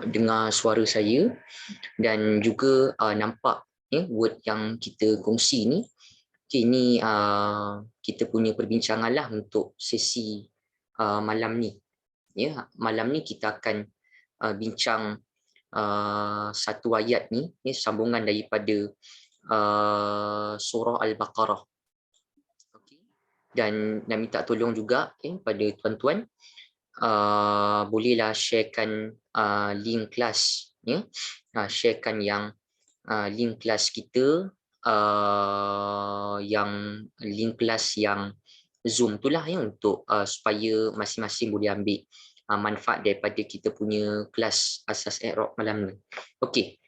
dengar suara saya dan juga nampak word yang kita kongsi ni. Okay, ini kita punya perbincangan lah untuk sesi malam ni. Ya, malam ni kita akan bincang satu ayat ni, sambungan daripada surah Al-Baqarah. Okay. Dan minta tolong juga pada tuan-tuan, bolehlah sharekan link kelas, sharekan yang link kelas kita, yang link kelas yang Zoom itulah untuk supaya masing-masing boleh ambil manfaat daripada kita punya kelas asas i'rab malam ni. Okey.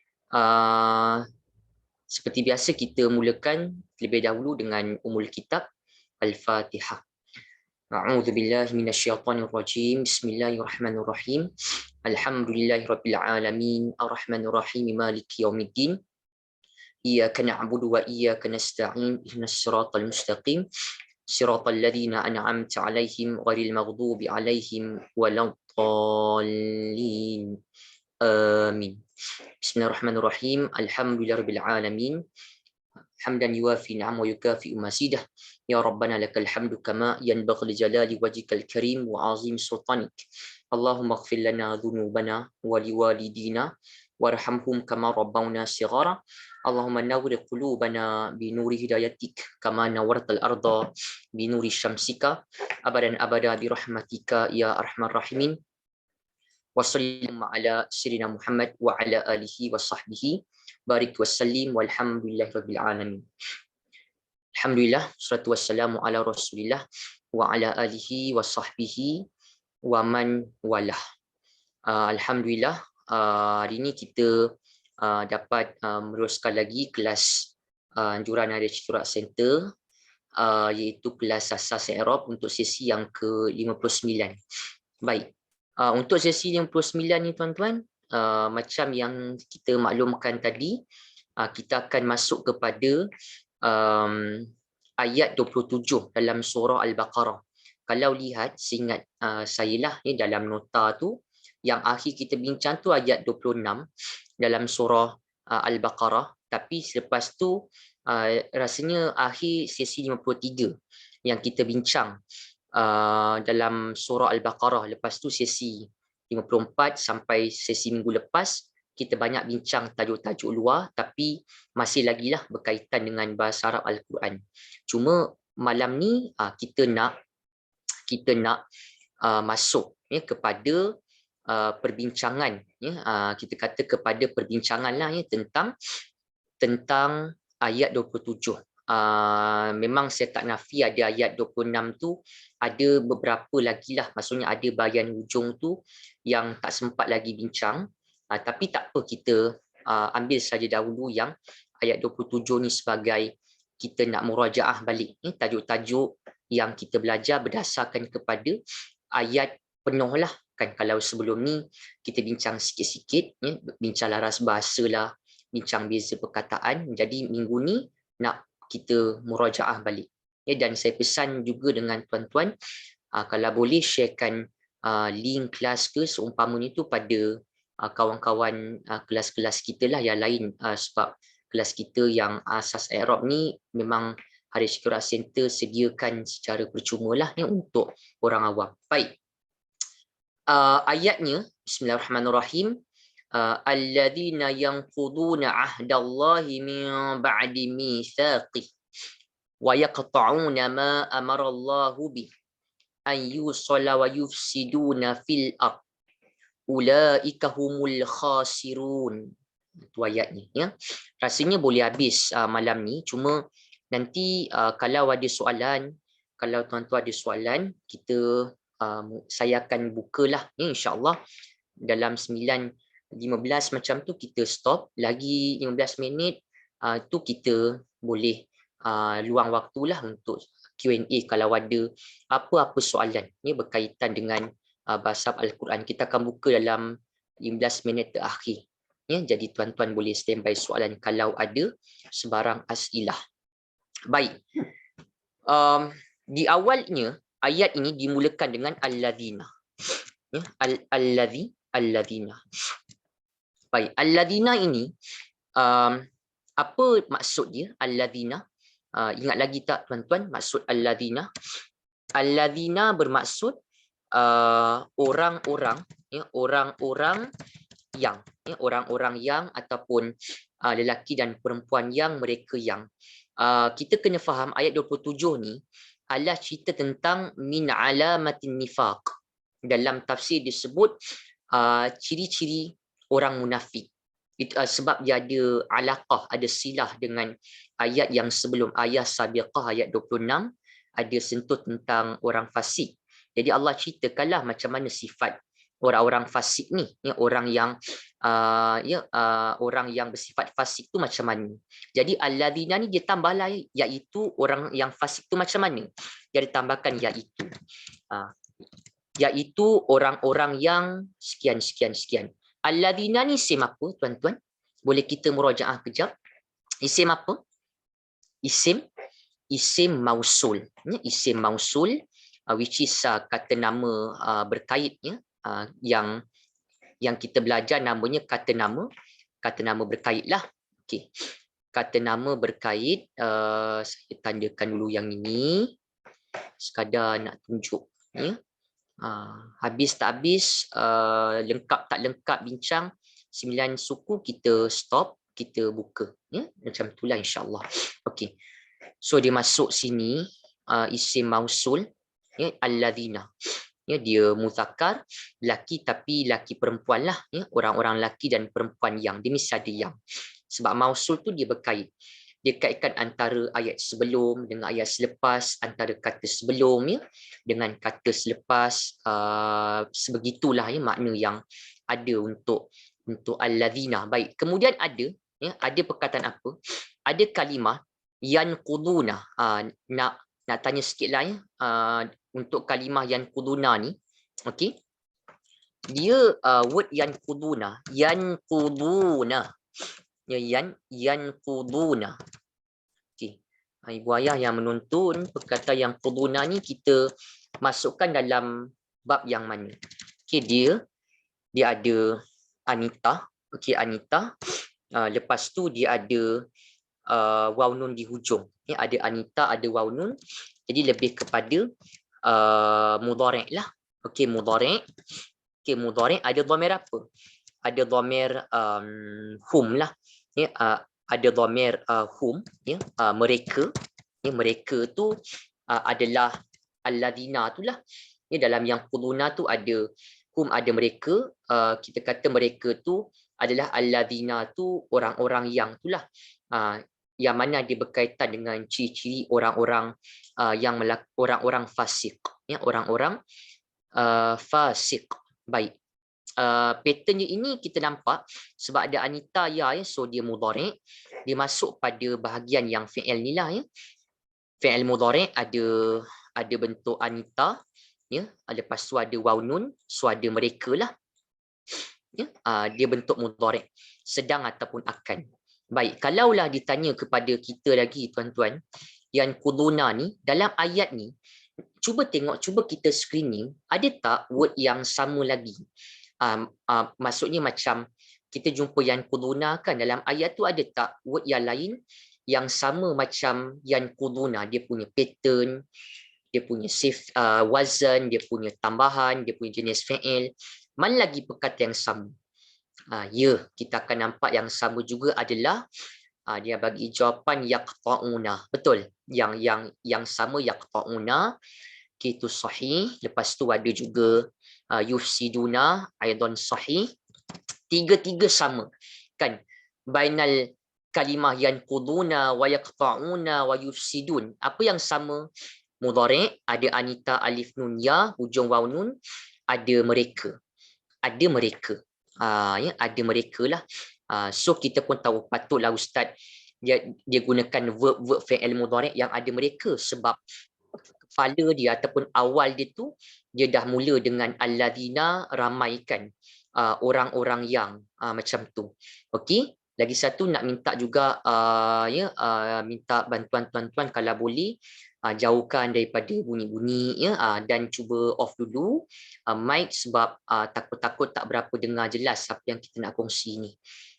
Seperti biasa kita mulakan terlebih dahulu dengan umul kitab Al-Fatihah. A'udzu billahi minasyaitonir rajim. Bismillahirrahmanirrahim. Alhamdulillahirabbil alamin, arrahmanir rahim, maliki yaumiddin. Iyyaka na'budu wa iyyaka nasta'in. Ihdinas siratal mustaqim. Siratal ladzina an'amta 'alaihim ghairil maghdubi 'alaihim waladdallin. Amin. Bismillahirrahmanirrahim. Alhamdulillahirabbil alamin. Hamdan yuwafi ni'am wa yukafi'u masidah. Ya Rabbana lakal hamdu kama yanbaghi li jalali wajhikal karim wa 'azim sultanik. Allahumma ighfir lana dhunubana wa liwalidina warhamhum kama rabbawna shighara. Allahumma nawwir qulubana bi nuri hidayatik kama nawwartal arda bi nuri syamsika abadan abada bi rahmatika ya arhamar rahimin. Wa sallallahu ala sayyidina Muhammad wa ala alihi wa sahbihi barik wassalim walhamdulillahirabbil alamin. Alhamdulillah, wassalatu wassalamu ala Rasulillah wa ala alihi wa sahbihi wa man walah. Alhamdulillah, hari ini kita dapat meneruskan lagi kelas anjuran Harian Syurah Center, iaitu kelas asas i'rab untuk sesi yang ke-59. Baik, untuk sesi 59 ni tuan-tuan, macam yang kita maklumkan tadi, kita akan masuk kepada ayat 27 dalam surah Al-Baqarah. Kalau lihat, seingat saya lah dalam nota tu, yang akhir kita bincang tu ayat 26 dalam surah Al-Baqarah. Tapi selepas tu rasanya akhir sesi 53 yang kita bincang dalam surah Al-Baqarah. Lepas tu sesi 54 sampai sesi minggu lepas kita banyak bincang tajuk-tajuk luar, tapi masih lagi lah berkaitan dengan bahasa Arab Al-Quran. Cuma malam ni kita nak masuk kepada perbincangan, kita kata kepada perbincangan lah tentang ayat 27. Memang saya tak nafi ada ayat 26 tu, ada beberapa lagi lah, maksudnya ada bahagian hujung tu yang tak sempat lagi bincang. Tapi tak apa, kita ambil saja dahulu yang ayat 27 ni sebagai kita nak murajaah balik tajuk-tajuk yang kita belajar berdasarkan kepada ayat penuh lah kan. Kalau sebelum ni kita bincang sikit-sikit, bincang laras bahasa lah, bincang beza perkataan. Jadi minggu ni nak kita murajaah balik. Dan saya pesan juga dengan tuan-tuan, kalau boleh sharekan link kelas ke seumpamanya tu pada kawan-kawan kelas-kelas kita lah yang lain, sebab kelas kita yang asas i'rab ni memang Harian Syurah Center sediakan secara percuma lah untuk orang awam. Baik, ayatnya Bismillahirrahmanirrahim. Alladzina yanquduna ahdallahi min ba'di mitsaqih wa yaqta'una ma amara Allahu bi an yusalla wa yufsiduna fil ard ulaika humul khasirun. Itu ayatnya ya. Rasanya boleh habis malam ni, cuma nanti kalau ada soalan, kalau tuan-tuan ada soalan, saya akan bukalah insya-Allah dalam 9:15 macam tu kita stop, lagi 15 minit tu kita boleh luang waktulah untuk Q&A kalau ada apa-apa soalan berkaitan dengan bahasa Al-Quran. Kita akan buka dalam 15 minit terakhir. Jadi tuan-tuan boleh standby soalan kalau ada sebarang asilah. Baik. Di awalnya ayat ini dimulakan dengan alladzina. Alladzi, Alladzina. Baik, alladzina ini apa maksud dia? Alladzina. Ingat lagi tak tuan-tuan maksud alladzina? Alladzina bermaksud orang-orang, ya, orang-orang yang, ya, orang-orang yang ataupun lelaki dan perempuan yang, mereka yang. Kita kena faham ayat 27 ni adalah cerita tentang min alamatin nifaq. Dalam tafsir disebut ciri-ciri orang munafik. Sebab dia ada alaqah, ada silah dengan ayat yang sebelum, ayat sabiqah ayat 26, ada sentuh tentang orang fasik. Jadi Allah ceritakanlah macam mana sifat orang-orang fasik ni, ya, orang yang orang yang bersifat fasik tu macam mana. Jadi alladzina ni dia tambahlah iaitu orang yang fasik tu macam mana. Dia ditambahkan iaitu orang-orang yang sekian sekian sekian. Alladzina ni isim apa tuan-tuan? Boleh kita murajaah kejap. Isim apa? Isim mausul, ya, isim mausul, which is kata nama berkait, ya, yang kita belajar namanya kata nama berkait lah. Okey, kata nama berkait, saya tandakan dulu yang ini sekadar nak tunjuk, ya. Habis tak habis, lengkap tak lengkap bincang 9 suku kita stop, kita buka, ya, macam itulah insya-Allah. Okey, so dia masuk sini isim mausul, ya, alladzina, ya, dia muzakkar, laki, tapi laki perempuan lah, ya, orang-orang laki dan perempuan yang, dia mesti ada yang, sebab mausul tu dia berkait, dia kaitkan antara ayat sebelum dengan ayat selepas, antara kata sebelum, ya, dengan kata selepas, sebegitulah, ya, makna yang ada untuk alladzina. Baik, kemudian ada, ya, ada perkataan apa? Ada kalimah yanquduna. Nak tanya sikitlah, ya, untuk kalimah yanquduna ni, okey. Dia word yanquduna, ya, yanquduna. Okey. Ibu ayah yang menonton, perkataan yanquduna ni kita masukkan dalam bab yang mana? Okey, dia ada Anita, okey, Anita. Lepas tu dia ada waw nun di hujung. Ya, ada Anita, ada waw nun. Jadi lebih kepada mudhari' lah. Okey, mudhari'. Okey, mudhari' ada dhamir apa? Ada dhamir hum lah. Ya, ada dhamir hum, ya, mereka. Ya, mereka tu adalah alladzina tu lah. Ya, dalam yang quduna tu ada hum, ada mereka. Kita kata mereka tu adalah alladzina tu orang-orang yang tu lah. Yang mana dia berkaitan dengan ciri-ciri orang-orang yang orang-orang fasik, ya, orang-orang fasik. Baik, patternnya ini kita nampak sebab ada Anita, ya, so dia mudhari', dia masuk pada bahagian yang fi'il ni lah, ya. Fi'il mudhari' ada bentuk Anita, ya, lepas tu ada waw nun, so ada mereka lah, ya. Dia bentuk mudhari', sedang ataupun akan. Baik, kalaulah ditanya kepada kita lagi tuan-tuan, yang quduna ni dalam ayat ni, cuba tengok, cuba kita screening, ada tak word yang sama lagi? Maksudnya macam kita jumpa yang quduna kan, dalam ayat tu ada tak word yang lain yang sama macam yang quduna, dia punya pattern, dia punya wazan, dia punya tambahan, dia punya jenis fi'il, mana lagi perkataan yang sama? Ya, kita akan nampak yang sama juga adalah dia bagi jawapan yaqta'una. Betul. Yang sama yaqta'una, itu sahih. Lepas tu ada juga yufsiduna, aidan sahih. Tiga-tiga sama. Kan? Bainal kalimah yanquduna wa yaqta'una wa yufsidun. Apa yang sama? Mudhari', ada Anita alif nun ya, hujung waw nun, ada mereka. Ada mereka. Ya, ada mereka lah. So kita pun tahu, patutlah Ustaz dia gunakan verb fi'il mudhari' yang ada mereka, sebab kepala dia ataupun awal dia tu dia dah mula dengan alladzina, ramaikan orang-orang yang macam tu. Okey, lagi satu nak minta juga minta bantuan tuan-tuan kalau boleh jauhkan daripada bunyi-bunyi ya, dan cuba off dulu mic sebab takut-takut tak berapa dengar jelas apa yang kita nak kongsi ni.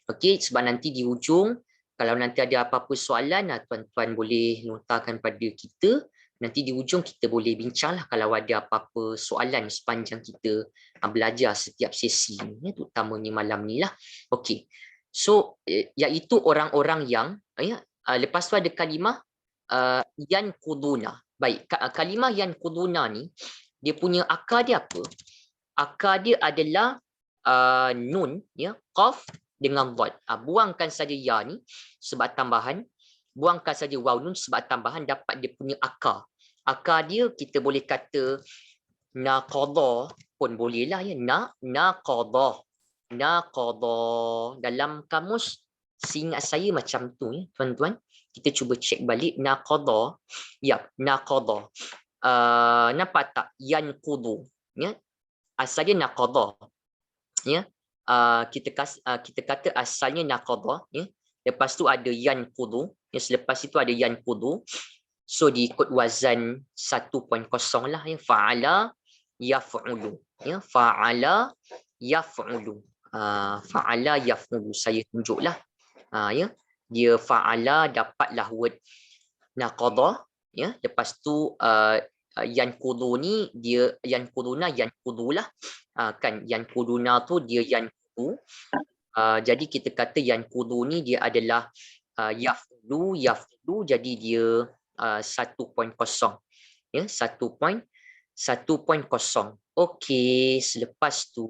Okey, sebab nanti di hujung kalau nanti ada apa-apa soalan, tuan-tuan boleh lontarkan pada kita. Nanti di hujung kita boleh bincanglah kalau ada apa-apa soalan sepanjang kita belajar setiap sesi ni, terutamanya malam ni lah. Okey, so iaitu orang-orang yang lepas tu ada kalimah yan kuduna. Baik, kalimah yan kuduna ni dia punya akar dia apa? Akar dia adalah nun ya, qaf dengan dhad. Buangkan saja ya ni sebab tambahan, buangkan saja waw nun sebab tambahan, dapat dia punya akar. Akar dia kita boleh kata naqadha pun boleh lah ya, naqadha. Naqadha dalam kamus seingat saya macam tu ya tuan-tuan. Kita cuba cek balik naqadha. Ya, naqadha. Nampak tak yanqudu ya? Asalnya naqadha ya. Kita kata asalnya naqadha ya. Lepas tu ada yanqudu ya, selepas itu ada yanqudu. So diikut wazan 1.0 lah ya, fa'ala yaf'ulu ya, fa'ala yaf'ulu. Fa'ala yaf'ulu saya tunjuklah ya. Dia fa'ala dapatlah word naqadha ya. Lepas tu yanqudu ni dia yanquduna yanqudulah kan, yanquduna tu dia yanqudu. Jadi kita kata yanqudu ni dia adalah yaf'ulu jadi dia 1.0 ya, 1.0. Okey, selepas tu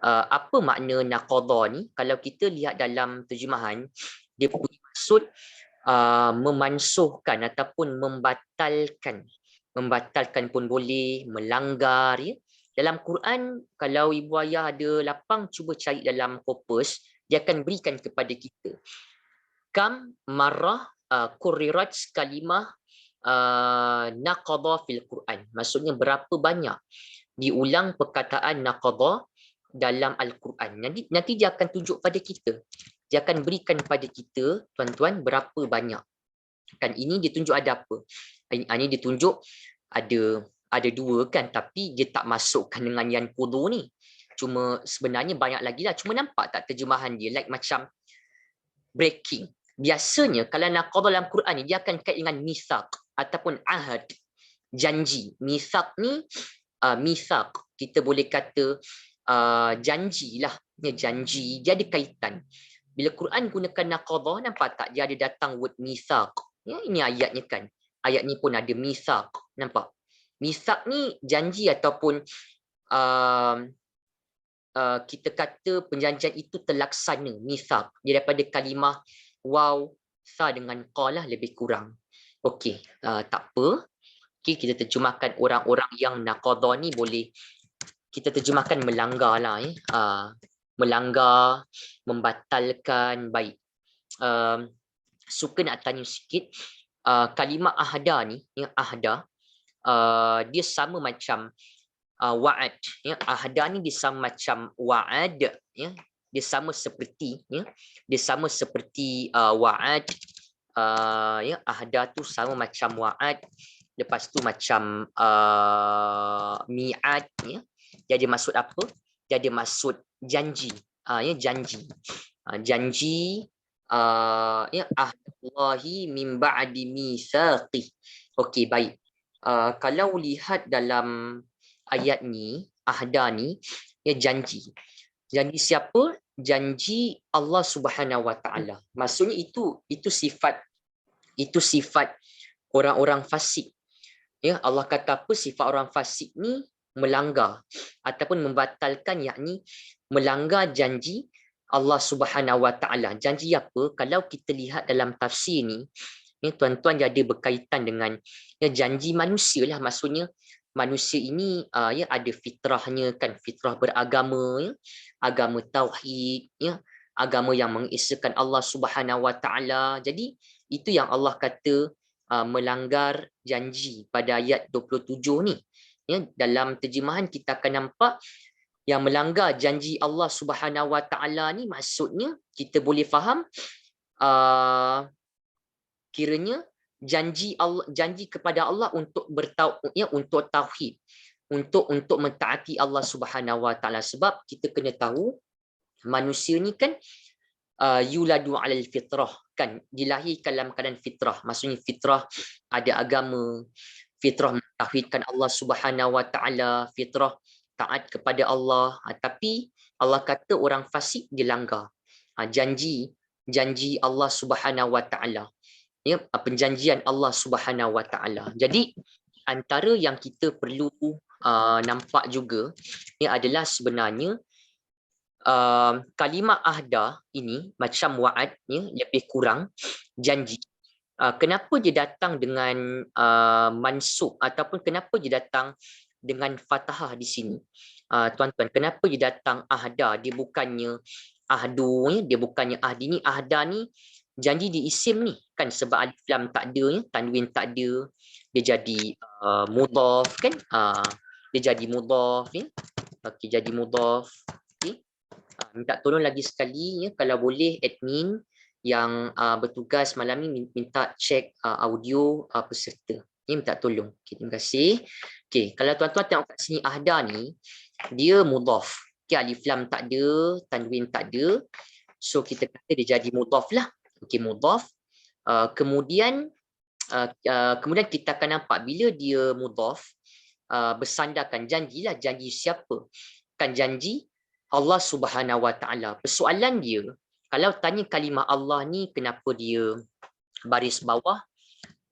apa makna naqadha ni? Kalau kita lihat dalam terjemahan, dia punya maksud memansuhkan ataupun membatalkan. Membatalkan pun boleh, melanggar ya. Dalam Quran, kalau ibu ayah ada lapang, cuba cari dalam Corpus, dia akan berikan kepada kita. Kam marrah kurrirat kalimah naqadha fil Quran. Maksudnya berapa banyak diulang perkataan naqadha dalam Al-Quran. Nanti dia akan tunjuk pada kita. Dia akan berikan pada kita, tuan-tuan, berapa banyak. Kan ini ditunjuk ada apa? Ini ditunjuk ada dua kan, tapi dia tak masukkan dengan yang kudu ni. Cuma sebenarnya banyak lagi lah. Cuma nampak tak terjemahan dia like macam breaking. Biasanya kalau naqadha dalam Quran ni dia akan kait dengan mithaq ataupun ahad, janji. Mithaq ni mithaq kita boleh kata janji lah ya, janji dia ada kaitan. Bila Quran gunakan naqadha, nampak tak dia ada datang word mithaq ya, ini ayatnya kan, ayat ni pun ada mithaq, nampak. Mithaq ni janji ataupun kita kata perjanjian itu terlaksana, mithaq. Dia daripada kalimah waw sa dengan qa lah lebih kurang. Okey, tak apa. Okey, kita terjemahkan orang-orang yang naqadha ni boleh kita terjemahkan melanggar lah ya. Melanggar, membatalkan. Baik. Suka nak tanya sikit, kalimah ahda ni, ya, ahda, dia sama macam wa'ad ya. Ahda ni dia sama macam wa'ad ya. Dia sama seperti ya. Dia sama seperti wa'ad ya. Ahda tu sama macam wa'ad. Lepas tu macam mi'ad ya. Dia ada maksud apa? Dia ada maksud janji. Ya, janji. Janji ya, ahdallahi min ba'di mitsaqi. Okey, baik. Kalau lihat dalam ayat ni, ahda ni ya, janji. Janji siapa? Janji Allah Subhanahu Wa Taala. Maksudnya itu sifat orang-orang fasik. Ya, Allah kata apa? Sifat orang fasik ni melanggar ataupun membatalkan, yakni melanggar janji Allah Subhanahu Wa Taala. Janji apa? Kalau kita lihat dalam tafsir ni, ya, tuan-tuan, dia ada berkaitan dengan ya, janji manusia lah. Maksudnya manusia ini ya, ada fitrahnya kan, fitrah beragama ya, agama tauhid ya, agama yang mengesahkan Allah Subhanahu Wa Taala. Jadi itu yang Allah kata melanggar janji pada ayat 27 ni ya. Dalam terjemahan kita akan nampak yang melanggar janji Allah Subhanahu Wa Taala ni, maksudnya kita boleh faham kiranya janji Allah, janji kepada Allah untuk untuk tauhid, untuk mentaati Allah Subhanahu Wa Taala. Sebab kita kena tahu manusia ni kan yuladu alal fitrah, kan dilahirkan dalam keadaan fitrah. Maksudnya fitrah ada agama, fitrah mentauhidkan Allah Subhanahu Wa Taala, fitrah taat kepada Allah. Tapi Allah kata orang fasik dilanggar janji Allah Subhanahu Wa Taala, ya, perjanjian Allah Subhanahu Wa Taala. Jadi antara yang kita perlu nampak juga adalah sebenarnya kalimah ahda ini macam wa'ad, lebih kurang janji. Kenapa dia datang dengan mansub ataupun kenapa dia datang dengan fathah di sini? Tuan-tuan, kenapa dia datang ahda, dia bukannya ahdu, dia bukannya ahdi. Ni ahda ni janji di isim ni kan, sebab alif lam tak ada, tanwin tak ada, dia jadi mudhaf kan, dia jadi mudhaf ya. Okey, jadi mudhaf. Okey, minta tolong lagi sekali kalau boleh admin yang bertugas malam ni minta cek audio peserta. Ni minta tolong. Okay, terima kasih. Okey, kalau tuan-tuan tengok kat sini ahda ni dia mudhaf. Okay, alif lam tak ada, tanwin tak ada. So kita kata dia jadi mudhaf lah. Okey, mudhaf. Kemudian kita akan nampak bila dia mudhaf bersandarkan janji lah. Janji siapa? Kan janji Allah Subhanahu Wa Taala. Persoalan dia, kalau tanya kalimah Allah ni kenapa dia baris bawah,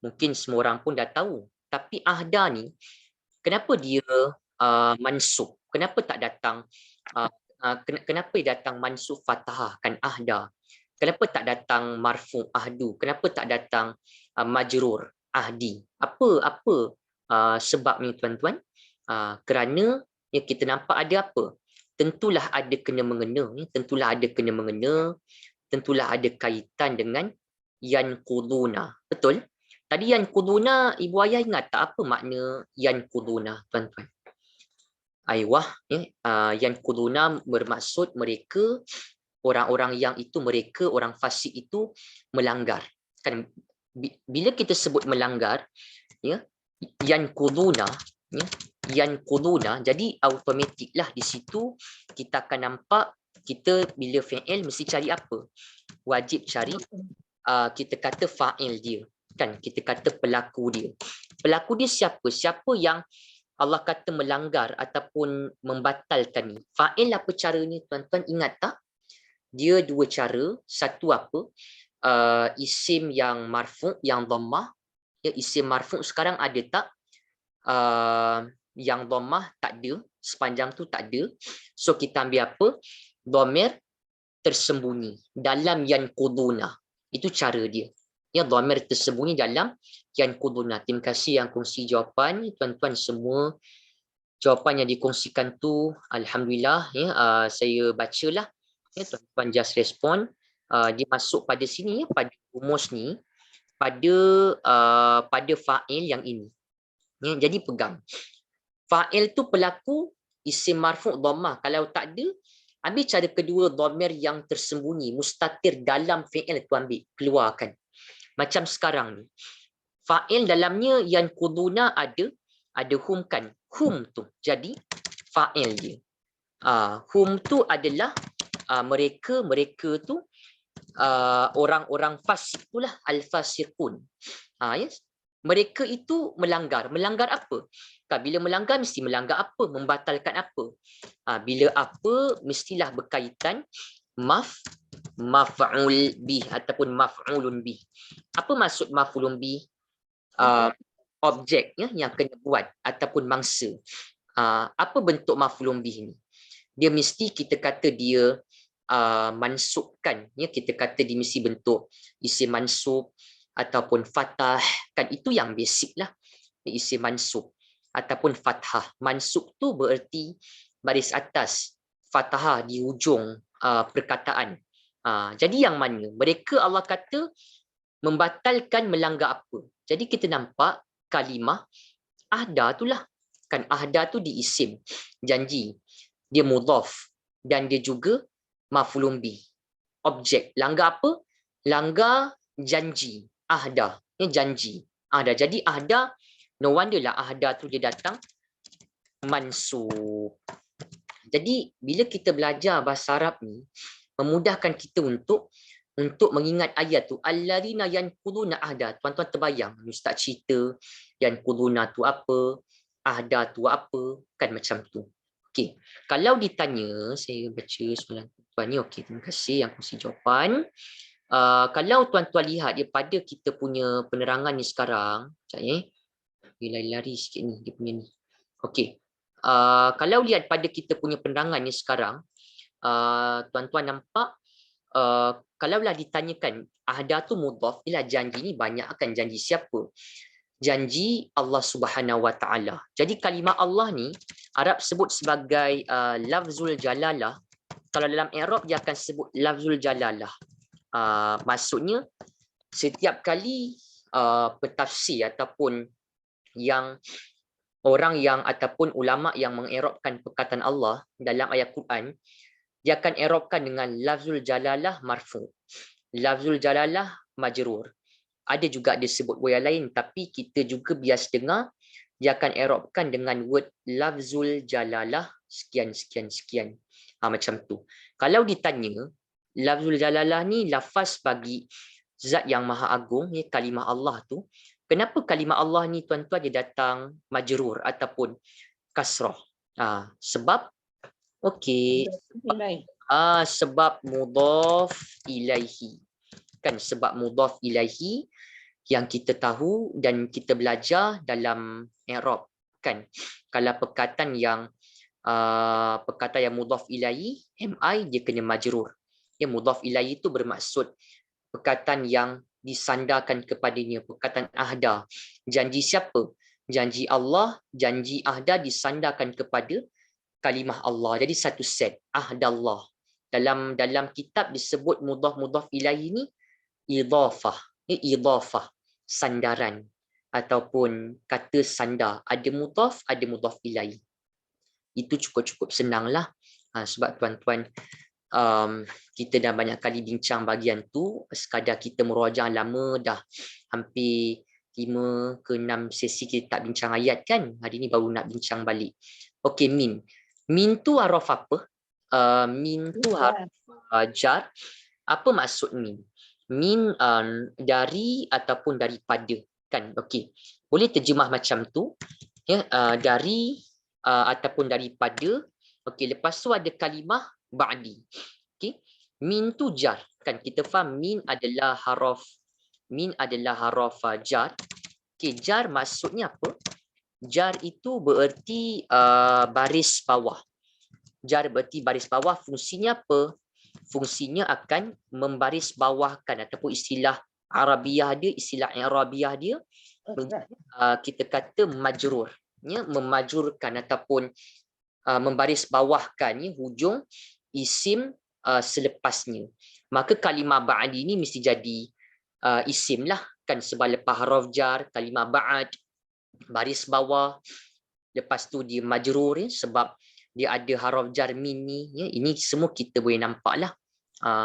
mungkin semua orang pun dah tahu. Tapi ahda ni kenapa dia mansub? Kenapa tak datang kenapa dia datang mansub fathah kan ahda? Kenapa tak datang marfu ahdu? Kenapa tak datang majrur ahdi? Apa sebab ni tuan-tuan? Kerana kita nampak ada apa? Tentulah ada kena mengena, tentulah ada kena mengena, tentulah ada kaitan dengan yanquduna. Betul? Tadi yanquduna, ibu ayah ingat tak apa makna yanquduna, tuan-tuan? Aywah, yanquduna bermaksud mereka, orang-orang yang itu, mereka orang fasik itu melanggar. Kan bila kita sebut melanggar, yanquduna, yanquduna, jadi automatiklah di situ kita akan nampak kita bila fi'il mesti cari apa? Wajib cari kita kata fa'il dia. Kan kita kata pelaku dia. Pelaku dia siapa? Siapa yang Allah kata melanggar ataupun membatalkan ni? Fa'il apa caranya tuan-tuan, ingat tak? Dia dua cara. Satu apa? Isim yang marfu', yang dhammah. Ya, isim marfu' sekarang ada tak? Yang dhammah tak ada, sepanjang tu tak ada. So kita ambil apa? Dhamir tersembunyi dalam yanquduna. Itu cara dia. Ya, dhamir tersembunyi dalam yanquduna. Terima kasih yang kongsi jawapan. Tuan-tuan semua, jawapan yang dikongsikan tu alhamdulillah ya, saya bacalah. Ya, tuan-tuan just respon. Dia masuk pada sini ya, pada rumus ni, pada fa'il yang ini. Ya, jadi pegang. Fa'il tu pelaku, isim marfu' dhammah. Kalau tak ada, ambil cara kedua, dhamir yang tersembunyi, mustatir dalam fi'il tu ambil, keluarkan. Macam sekarang ni. Fa'il dalamnya yanquduna ada hum kan. Hum tu jadi fa'il dia. Hum tu adalah mereka tu orang-orang fasik itulah, al-fasiqun. Yes. Mereka itu melanggar. Melanggar apa? Bila melanggar mesti melanggar apa? Membatalkan apa? Bila apa mestilah berkaitan maf'ul bih ataupun maf'ulun bih. Apa maksud maf'ulun bih? Objek ya, yang kena buat ataupun mangsa. Apa bentuk maf'ulun bih ni? Dia mesti kita kata dia mansubkan ya, kita kata dia mesti bentuk isim mansub ataupun fathah, kan itu yang basic lah, isim mansub ataupun fathah. Mansub tu bererti baris atas, fathah di hujung perkataan. Jadi yang mana? Mereka Allah kata membatalkan melanggar apa? Jadi kita nampak kalimah ahda tu lah. Kan ahda tu di isim, janji. Dia mudhaf dan dia juga maf'ulun bih. Objek. Langgar apa? Langgar janji. Ahda. Ini janji. Ahda. Jadi ahda, no wonder lah ahda tu dia datang mansub. Jadi bila kita belajar bahasa Arab ni, memudahkan kita untuk mengingat ayat tu, allazina yanquduna ahda. Tuan-tuan terbayang ustaz cerita yanquduna tu apa, ahda tu apa, kan macam tu. Okey, kalau ditanya, saya baca soalan tuan ni. Okey, terima kasih yang kongsi jawapan. Kalau tuan-tuan lihat dia pada kita punya penerangan ni sekarang, sekejap dia lari-lari sikit ni dia punya ni. Okey. Kalau lihat pada kita punya penerangan ni sekarang, tuan-tuan nampak kalaulah ditanyakan ahda tu mudhaf, ialah janji ni banyak akan janji siapa? Janji Allah Subhanahu Wa Taala. Jadi kalimah Allah ni Arab sebut sebagai lafzul jalalah. Kalau dalam i'rab dia akan sebut lafzul jalalah. Maksudnya setiap kali pentafsir ataupun yang orang yang ataupun ulama yang meng'irabkan perkataan Allah dalam ayat Quran, dia akan i'rabkan dengan lafzul jalalah marfu, lafzul jalalah majrur. Ada juga disebut word yang lain, tapi kita juga biasa dengar dia akan i'rabkan dengan word lafzul jalalah sekian sekian sekian. Macam tu. Kalau ditanya lafzul jalalah ni lafaz bagi zat yang maha agung, ni kalimah Allah tu. Kenapa kalimah Allah ni tuan-tuan dia datang majrur ataupun kasrah? Sebab okey, sebab mudhaf ilaihi. Kan sebab mudhaf ilaihi yang kita tahu dan kita belajar dalam i'rab, kan. Kalau perkataan yang mudhaf ilaihi, MI dia kena majrur. Ya, mudhaf ilaihi itu bermaksud perkataan yang disandarkan kepadanya, perkataan ahda. Janji siapa? Janji Allah, janji ahda disandarkan kepada kalimah Allah. Jadi satu set, ahdallah. Dalam kitab disebut mudhaf ilaihi ni idhafah. Idhafah, sandaran ataupun kata sandar. Ada mudhaf, ada mudhaf ilaihi. Itu cukup senanglah. Sebab tuan-tuan kita dah banyak kali bincang bahagian tu, sekadar kita merajah lama dah, hampir 5 ke 6 sesi kita tak bincang ayat kan, hari ni baru nak bincang balik. Okey, min tu haraf apa? Min tu haraf jar. Apa maksud min? Min dari ataupun daripada, kan. Okey, boleh terjemah macam tu ya, dari ataupun daripada. Okey, lepas tu ada kalimah ba'di. Okey, min tu jar, kan kita faham min adalah haraf jar. Okey, jar maksudnya apa? Jar itu bererti baris bawah. Jar berarti baris bawah. Fungsinya apa? Fungsinya akan membaris bawahkan, ataupun istilah Arabiah dia, istilah Arabiah dia, kita kata majrur, ya, memajrurkan ataupun membaris bawahkan ya, hujung isim selepasnya. Maka kalimah ba'di ni mesti jadi isim lah, kan, sebab lepas haraf jar, kalimah ba'd baris bawah, lepas tu dia majrur ya, sebab dia ada haraf jar min ni ya. Ini semua kita boleh nampak lah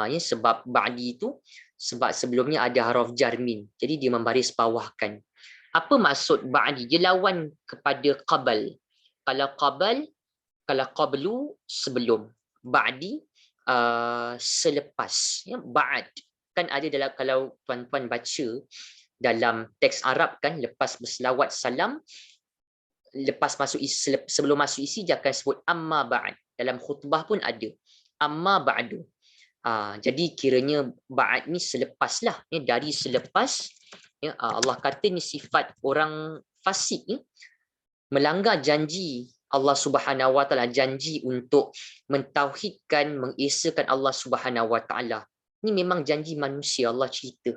ya, sebab ba'di tu sebab sebelumnya ada haraf jar min, jadi dia membaris bawahkan. Apa maksud ba'di? Dia lawan kepada qabal. Kalau qablu sebelum, ba'di selepas ya. Ba'd kan ada dalam, kalau tuan-tuan baca dalam teks Arab kan, lepas berselawat salam, lepas masuk isi, sebelum masuk isi dia akan sebut amma ba'd. Dalam khutbah pun ada amma ba'du. Jadi kiranya ba'd ni selepas lah ya, dari selepas ya. Allah kata ni sifat orang fasik ya, melanggar janji Allah Subhanahu Wa Taala, janji untuk mentauhidkan, mengesakan Allah Subhanahu Wa Taala. Ini memang janji manusia, Allah cerita.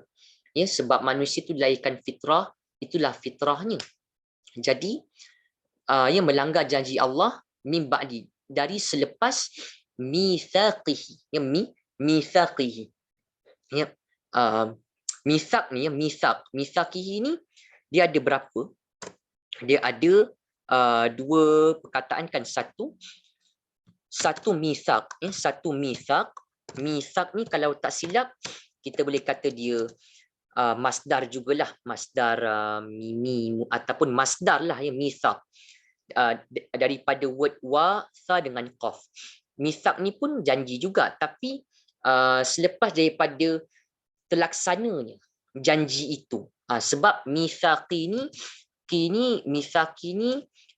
Ya, sebab manusia itu dilahirkan fitrah, itulah fitrahnya. Jadi yang melanggar janji Allah min ba'di, dari selepas mithaqihi. Ya, mithaqihi. Ya, mithaq ni ya, mithaqihi ni dia ada berapa? Dia ada dua perkataan kan, satu mithaq ya, satu mithaq. Mithaq ni kalau tak silap kita boleh kata dia masdar jugalah, masdar ataupun masdar lah ya, mithaq, daripada word sa dengan qaf. Mithaq ni pun janji juga, tapi selepas daripada terlaksananya janji itu. Sebab mithaqi ni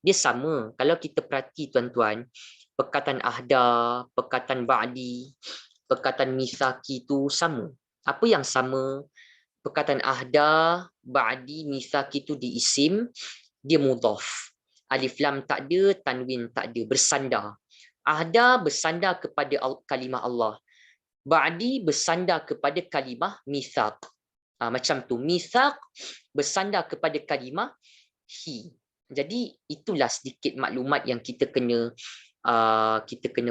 dia sama. Kalau kita perhati tuan-tuan, perkataan ahda, perkataan ba'di, perkataan mithaqi itu sama. Apa yang sama? Perkataan ahda, ba'di, mithaqi itu di isim, dia mudhaf. Alif lam tak ada, tanwin tak ada, bersandar. Ahda bersandar kepada kalimah Allah. Ba'di bersandar kepada kalimah mithaq. Macam tu. Mithaq bersandar kepada kalimah hi. Jadi itulah sedikit maklumat yang kita kena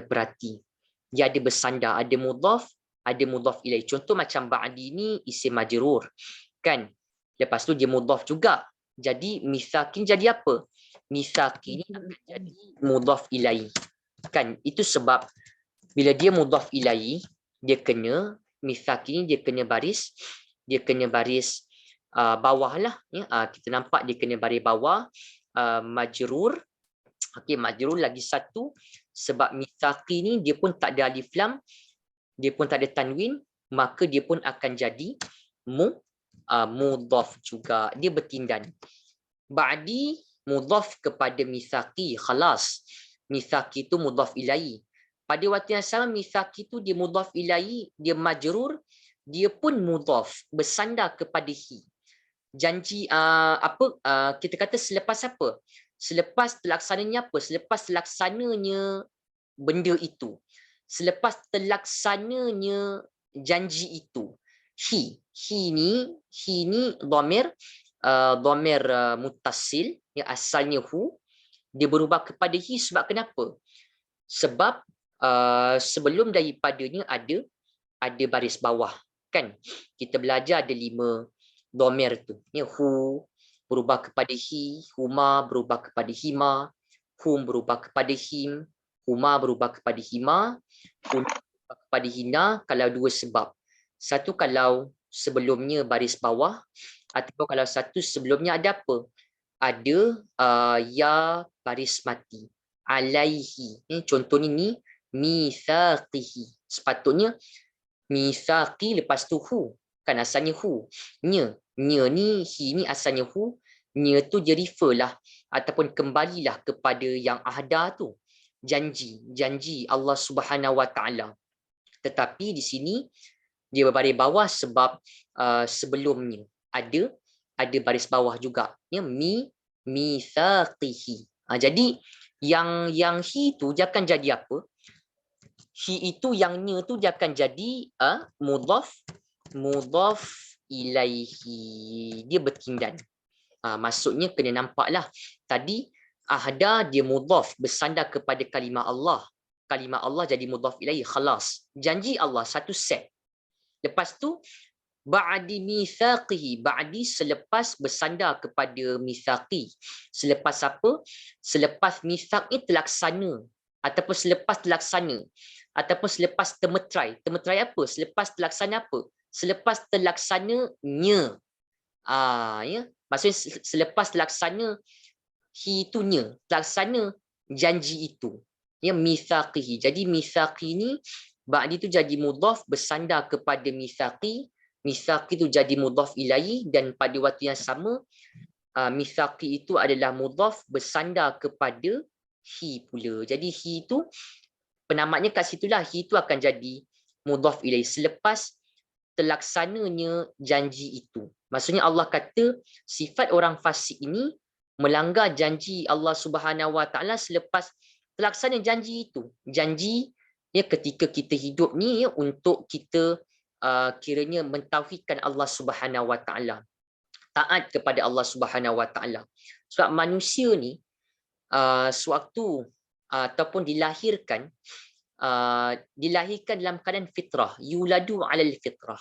perhati. Dia ada bersandar, ada mudhaf, ada mudhaf ilaih. Contoh macam ba'di ni isim majrur, kan? Lepas tu dia mudhaf juga. Jadi mithaqin jadi apa? Mithaqin ni akan jadi mudhaf ilaih. Kan? Itu sebab bila dia mudhaf ilaih, dia kena mithaqin dia kena baris bawah lah ya. Kita nampak dia kena baris bawah, majrur. Okey, majrur lagi satu sebab mithaqi ni dia pun tak ada alif lam, dia pun tak ada tanwin, maka dia pun akan jadi mudhaf juga, dia bertindan. Ba'di mudhaf kepada mithaqi, khalas. Mithaqi itu mudhaf ilaih. Pada waktu yang sama mithaqi itu dia mudhaf ilaih, dia majrur, dia pun mudhaf bersandar kepada hi. Janji kita kata selepas apa? Selepas terlaksananya apa? Selepas terlaksananya benda itu. Selepas terlaksananya janji itu. Hi ni dhamir muttasil, yang asalnya hu, dia berubah kepada hi sebab kenapa? Sebab sebelum daripadanya ada baris bawah, kan? Kita belajar ada 5 dhamir tu. Ya, hu berubah kepada hi, huma berubah kepada hima, hum berubah kepada him, huma berubah kepada hima, hun berubah kepada hina kalau 2 sebab. Satu kalau sebelumnya baris bawah, ataupun kalau satu sebelumnya ada apa? Ada ya baris mati. Alaihi. Contohnya ni mithaqihi. Sepatutnya mithaqi lepas tu hu. Kan asalnya hu. Nya ni, hi ni asalnya hu. Nya tu dia refer lah ataupun kembalilah kepada yang ahda tu. Janji Allah Subhanahu Wa Taala. Tetapi di sini dia berbaris bawah sebab sebelumnya ada baris bawah juga. Ya, mithaqihi. Jadi yang hi tu dia akan jadi apa? Hi itu yang nya tu dia akan jadi mudhaf ilaihi. Dia bertindan. Maksudnya kena nampaklah. Tadi ahda dia mudhaf bersandar kepada kalimah Allah. Kalimah Allah jadi mudhaf ilaihi, khalas. Janji Allah satu set. Lepas tu ba'di mithaqihi, ba'di selepas bersandar kepada mithaqi. Selepas apa? Selepas mithaq ni terlaksana, ataupun selepas terlaksana, ataupun selepas temetrai. Temetrai apa? Selepas terlaksana apa? Selepas terlaksananya. Ya. Maksudnya selepas terlaksana hi itu nya, terlaksana janji itu. Ya, mithaqihi. Jadi mithaqi ni ba'di itu jadi mudhaf bersandar kepada mithaqi. Mithaqi itu jadi mudhaf ilaih, dan pada waktu yang sama mithaqi itu adalah mudhaf bersandar kepada hi pula. Jadi hi itu penamatnya kat situlah, hi itu akan jadi mudhaf ilaih selepas terlaksananya janji itu. Maksudnya Allah kata sifat orang fasik ini melanggar janji Allah Subhanahu Wa Taala selepas terlaksana janji itu. Janji ya ketika kita hidup ni ya, untuk kita kiranya mentauhidkan Allah Subhanahu Wa Taala, taat kepada Allah Subhanahu Wa Taala. Sebab manusia ni sewaktu ataupun dilahirkan dalam keadaan fitrah, yuladu alal fitrah.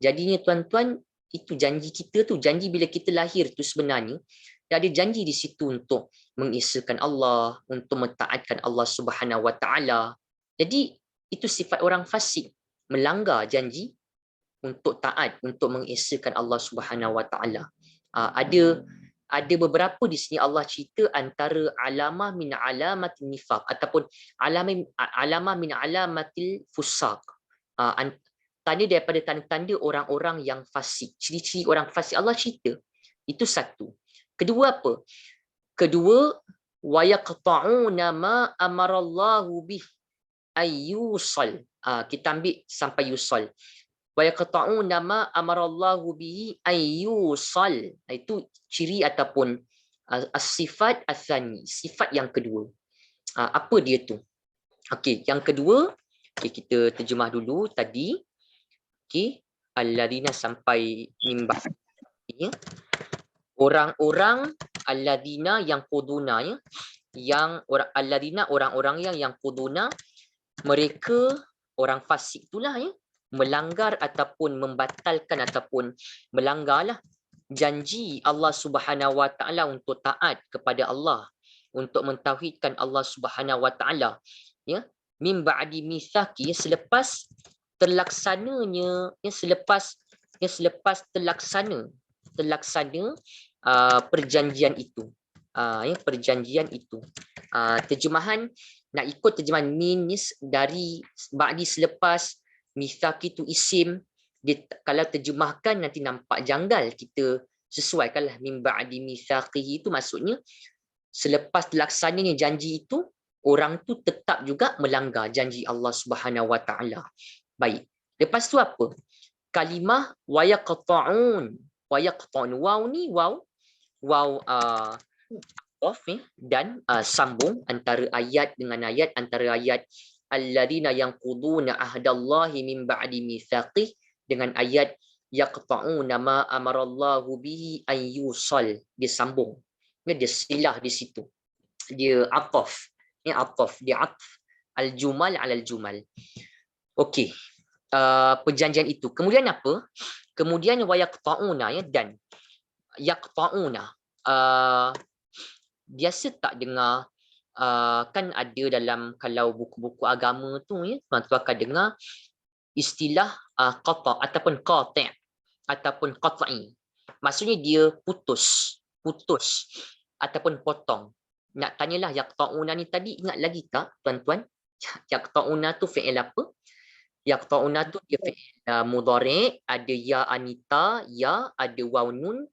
Jadinya tuan-tuan, itu janji kita tu, janji bila kita lahir tu sebenarnya ada janji di situ untuk mengesahkan Allah, untuk mentaatkan Allah Subhanahu Wa Taala. Jadi itu sifat orang fasik, melanggar janji untuk taat, untuk mengesahkan Allah Subhanahu Wa Taala. Ada beberapa di sini Allah cerita antara alamah min alamatin nifaq ataupun alamah min alamatil fusaq. Tanda daripada tanda-tanda orang-orang yang fasik. Ciri-ciri orang fasik Allah cerita. Itu satu. Kedua apa? Kedua, wa yaqta'una ma amarallahu bih ayyusal. Kita ambil sampai yusal. Wa yaqta'una ma amarallahu bihi ayyusal. Itu ciri ataupun sifat asani, sifat yang kedua. Apa dia tu? Okey, yang kedua, kita terjemah dulu tadi. Okey, alladzina sampai mimba. Orang-orang alladzina yang quduna, ya. Yang alladzina orang-orang yang quduna, mereka orang fasik itulah, ya, melanggar ataupun membatalkan ataupun melanggarlah janji Allah Subhanahu Wa Taala untuk taat kepada Allah, untuk mentauhidkan Allah Subhanahu Wa Taala, ya, min ba'di mitsaqi, selepas terlaksananya, ya, selepas terlaksana perjanjian itu, ya, perjanjian itu. Terjemahan nak ikut terjemahan minis dari ba'di, selepas, mitsaqi itu isim. Kalau terjemahkan nanti nampak janggal, kita sesuaikanlah min ba'di mitsaqihi, itu maksudnya selepas terlaksananya janji itu, orang tu tetap juga melanggar janji Allah Subhanahu Wa Taala. Baik. Lepas tu apa? Kalimah wa yaqta'un. Wa yaqta'un. Waw ni waw off, dan sambung antara ayat dengan ayat, antara ayat alladzina yanquduna ahdallahi min ba'di mitsaqih dengan ayat yaqta'una ma amarallahu bihi an yusal. Dia sambung. Dia silah di situ. Dia ataf. Dia atf al-jumal ala al-jumal. Okey. Perjanjian itu. Kemudian apa? Kemudian wa yaqta'una, ya, dan yaqta'una. Biasa tak dengar, kan ada dalam kalau buku-buku agama tu, ya, tuan-tuan akan dengar istilah qata' ataupun qati' ataupun qat'i. Maksudnya dia putus ataupun potong. Nak tanyalah yaqta'una ni tadi, ingat lagi tak tuan-tuan? Yaqta'una tu fi'il apa? Yaqta'una tu dia fi'il mudhari', ada ya anita, ya, ada waw nun,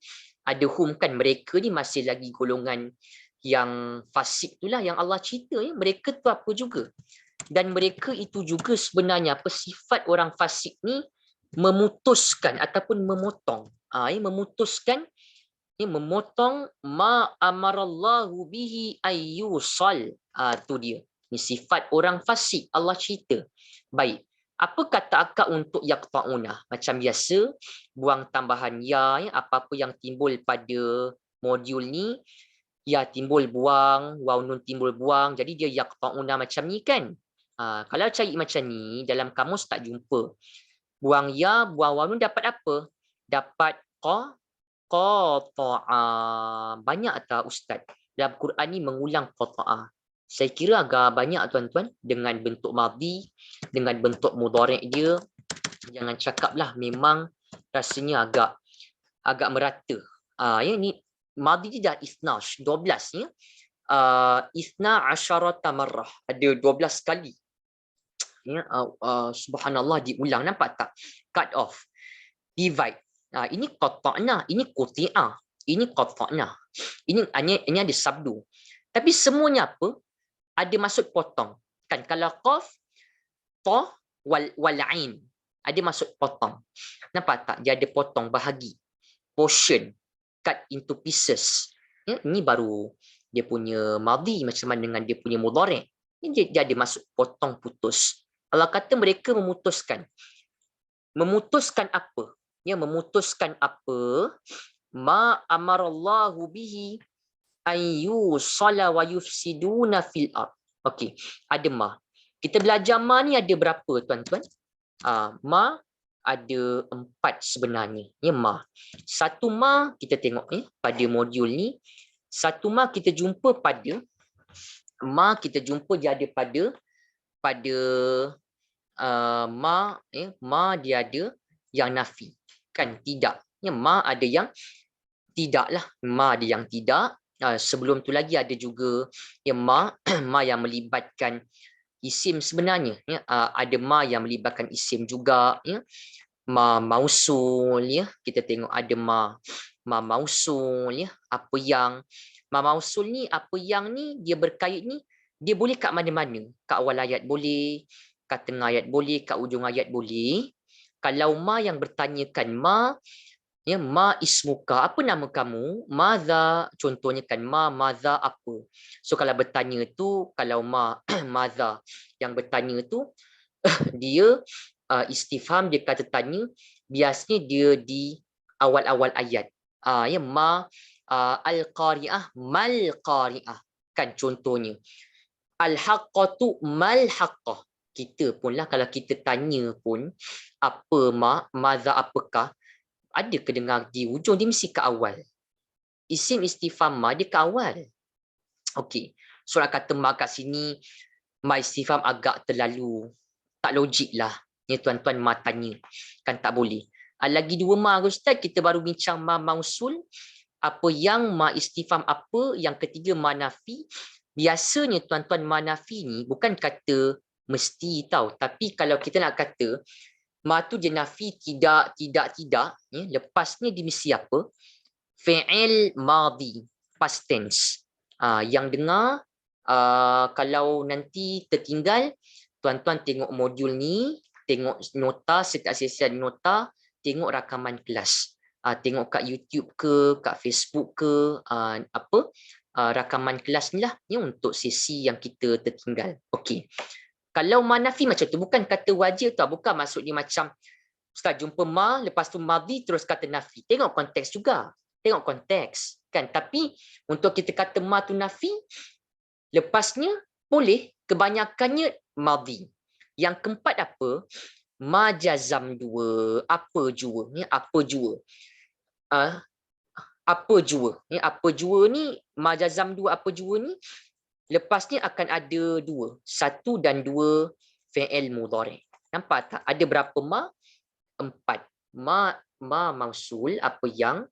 ada hum, kan mereka ni masih lagi golongan yang fasik itulah yang Allah cerita, ya. Mereka tu apa juga? Dan mereka itu juga sebenarnya apa, sifat orang fasik ni memutuskan ataupun memotong. Memutuskan, memotong ma amarallahu bihi ayyusal. Tu dia. Ni sifat orang fasik Allah cerita. Baik. Apa kata akak untuk yaqta'una? Macam biasa, buang tambahan ya, apa-apa yang timbul pada modul ni, ya timbul buang, waw nun timbul buang. Jadi dia yaqta'una macam ni, kan? Kalau cari macam ni, dalam kamus tak jumpa. Buang ya, buang waw nun dapat apa? Dapat qata'a. Banyak tak Ustaz? Dalam Quran ni mengulang qata'a. Saya kira agak banyak tuan-tuan, dengan bentuk madhi, dengan bentuk mudhari' dia. Jangan cakaplah, memang rasanya agak merata. Ya, ni madhi dia dah isnash, 12, ya. Isna asyarata marrah, ada 12 kali. Ya, subhanallah, diulang, nampak tak? Cut off, divide. Ini qata'na, ini quti'ah, ini qata'na. Ini ada sabdu. Tapi semuanya apa? Ada maksud potong. Kan kalau qaf, ta, wal ain, ada maksud potong. Nampak tak? Dia ada potong, bahagi, portion, cut into pieces. Ya, ini baru dia punya madhi, macam mana dengan dia punya mudhari'. Dia ada maksud potong, putus. Allah kata mereka memutuskan. Memutuskan apa? Ya, memutuskan apa? Ma amarallahu bihi ayyusala wa yufsiduna fil ard. Okey, ada ma. Kita belajar ma ni ada berapa tuan-tuan? Ma ada 4 sebenarnya. Ya, ma. Satu ma kita tengok, pada modul ni. Satu ma kita jumpa pada dia ada pada ma, ma dia ada yang nafi. Kan tidak. Ya, ma ada yang tidaklah. Ma ada yang tidak. Sebelum tu lagi ada juga ya ma ma yang melibatkan isim sebenarnya. Ya, ada ma yang melibatkan isim juga. Ya. Ma mausul, ya. Kita tengok ada ma mausul, ya. Apa yang ma mausul ni, apa yang ni dia berkait ni, dia boleh kat mana-mana. Kat awal ayat boleh, kat tengah ayat boleh, kat ujung ayat boleh. Kalau ma yang bertanyakan ma, ya, ma ismuka, apa nama kamu? Madza, contohnya kan madza apa. So kalau bertanya tu, kalau madza yang bertanya tu dia istifham, dia kata tanya, biasanya dia di awal-awal ayat. Ya, al-qari'ah, mal qari'ah. Kan contohnya. Al-haqqatu mal haqqah. Kita pun lah kalau kita tanya pun, apa madza apakah, ada kedengar di ujung, dia mesti ke awal. Isim istifham ma dia ke awal. Okey. Surah kata ma kat sini, ma istifham agak terlalu tak logik lah. Ya tuan-tuan ma tanya. Kan tak boleh. Lagi dua ma Ustaz, kita baru bincang ma mausul. Apa yang ma istifham apa. Yang ketiga ma nafi. Biasanya tuan-tuan ma nafi ni bukan kata mesti tau. Tapi kalau kita nak kata ma tu dia nafi tidak. Ya, lepasnya dia mesti apa? Fi'il madhi, past tense. Yang dengar, kalau nanti tertinggal, tuan-tuan tengok modul ni, tengok nota, setiap sesi nota, tengok rakaman kelas. Tengok kat YouTube ke, kat Facebook ke, rakaman kelas ni lah, ya, untuk sesi yang kita tertinggal. Okey. Kalau manafi macam tu, bukan kata wajib tau, bukan maksudnya macam Ustaz jumpa ma, lepas tu madhi terus kata nafi. Tengok konteks juga. Tengok konteks. Kan? Tapi untuk kita kata ma tu nafi, lepasnya boleh, kebanyakannya madhi. Yang keempat apa? Ma jazam dua. Apa jua? Ya, apa jua? Apa jua? Ya, apa jua ni, ma jazam dua, apa jua ni, lepasnya akan ada dua. Satu dan dua fi'il mudhari'. Nampak tak? Ada berapa ma? Empat. Ma mausul, apa yang,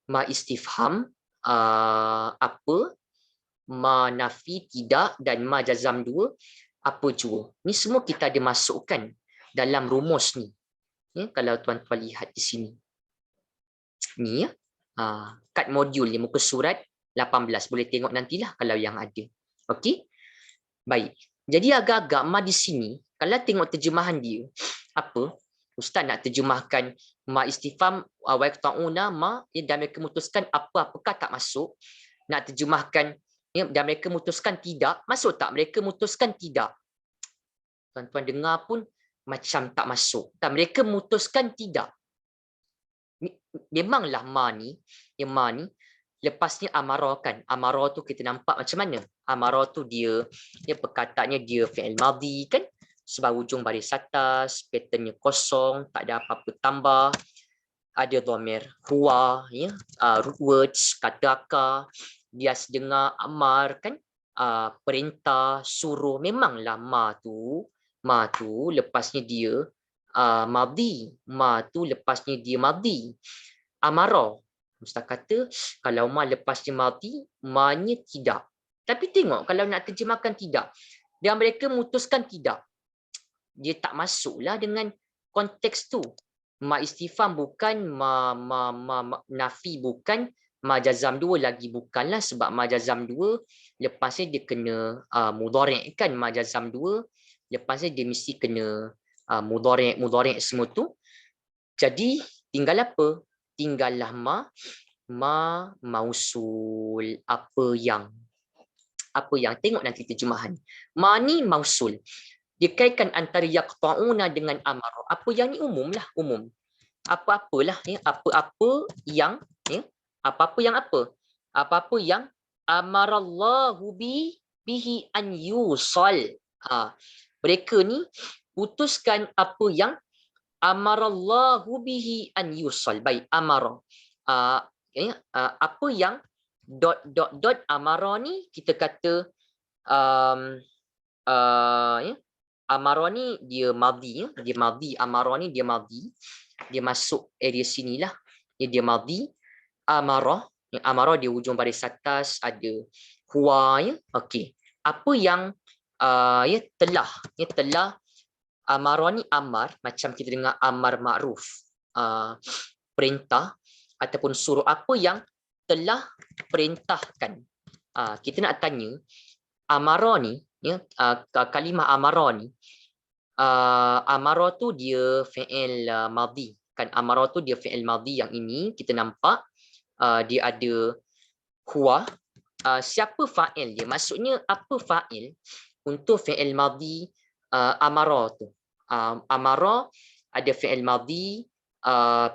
ma istifham, apa, ma nafi tidak, dan ma jazam dua, apa jua. Ni semua kita ada masukkan dalam rumus ni. Ya, kalau tuan-tuan lihat di sini. Ni ya. Kat modul ni, muka surat 18. Boleh tengok nantilah kalau yang ada. Okey? Baik. Jadi agak-agak ma di sini, kalau tengok terjemahan dia, apa? Ustaz nak terjemahkan ma istifham wa yaqta'una ma, dan mereka memutuskan apakah tak masuk. Nak terjemahkan ya, dan mereka memutuskan tidak, masuk tak? Mereka memutuskan tidak. Tuan-tuan dengar pun macam tak masuk. Dan mereka memutuskan tidak. Memanglah ma ni, lepasnya amarah kan. Amarah tu kita nampak macam mana? Amarah tu dia perkataannya dia fi'il madhi kan? Sebab ujung baris atas, patternnya kosong, tak ada apa-apa tambah. Ada dhamir huwa, ya, root words, kata akar, bias dengar amar kan, perintah, suruh. Memanglah ma tu lepasnya dia madhi. Ma tu lepasnya dia madhi. Amarah, Ustaz kata kalau ma lepasnya madhi, ma-nya tidak. Tapi tengok kalau nak terjemahkan tidak, dan mereka memutuskan tidak, dia tak masuklah dengan konteks tu. Ma istifham bukan, ma nafi bukan, ma jazam dua lagi bukanlah, sebab ma jazam dua lepasnya dia kena mudhari' kan. Ma jazam dua lepasnya dia mesti kena mudhari' semua tu. Jadi tinggal apa? Tinggallah ma mausul, apa yang. Tengok nanti terjemahan. Ma ni mausul. Dia kaitkan antara yaqta'una dengan amarah. Apa yang ni umum lah, umum. Apa-apalah, ya, apa-apa yang, ya, apa-apa yang apa? Apa-apa yang amarallahu bihi an yusal. Mereka ni putuskan apa yang amarallahu bihi an yusal. Baik, amarah. Apa yang dot amarah ni kita kata ya, amarah ni dia madhi, ya. Dia madhi, amarah ni dia madhi. dia masuk area sinilah. Dia madhi. Amarah, amarah di hujung baris atas ada huwa, ya. Okey. Apa yang telah amarah ni amar, macam kita dengar amar ma'ruf, perintah ataupun suruh, apa yang telah perintahkan. Kita nak tanya amarah ni, ya, kalimah amarah ni, amarah tu dia fi'il madhi kan. Amarah tu dia fi'il madhi, yang ini kita nampak dia ada huwa. Siapa fa'il dia? Maksudnya apa fa'il untuk fi'il madhi amara tu? Amara ada fi'il madhi,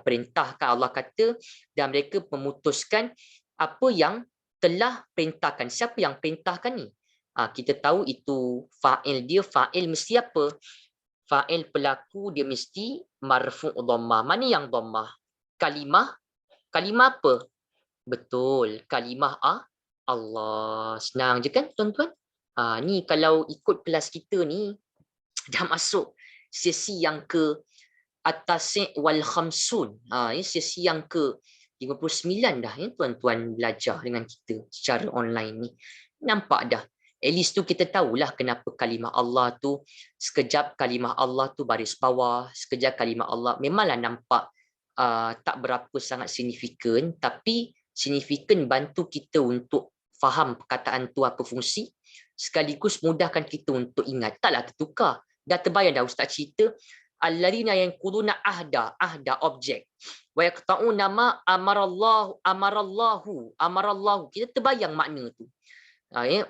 perintahkan, Allah kata, dan mereka memutuskan apa yang telah perintahkan. Siapa yang perintahkan ni? Kita tahu itu fa'il dia. Fa'il mesti apa? Fa'il pelaku dia mesti marfu' dhammah. Mana yang dhammah? Kalimah apa? Betul, kalimah Allah. Senang je kan tuan-tuan? Ni kalau ikut kelas kita ni dah masuk sesi yang ke atas wal khamsun. Sesi yang ke 59 dah ya tuan-tuan belajar dengan kita secara online ni. Nampak dah. At least tu kita tahulah kenapa kalimah Allah tu, sekejap kalimah Allah tu baris bawah, sekejap kalimah Allah memanglah nampak tak berapa sangat signifikan, tapi signifikan bantu kita untuk faham perkataan tu apa fungsi, sekaligus mudahkan kita untuk ingat. Taklah tertukar. Dah terbayang dah Ustaz cerita alladzina yanquduna ahda objek wa yaqta'una ma amarallahu. Kita terbayang makna tu.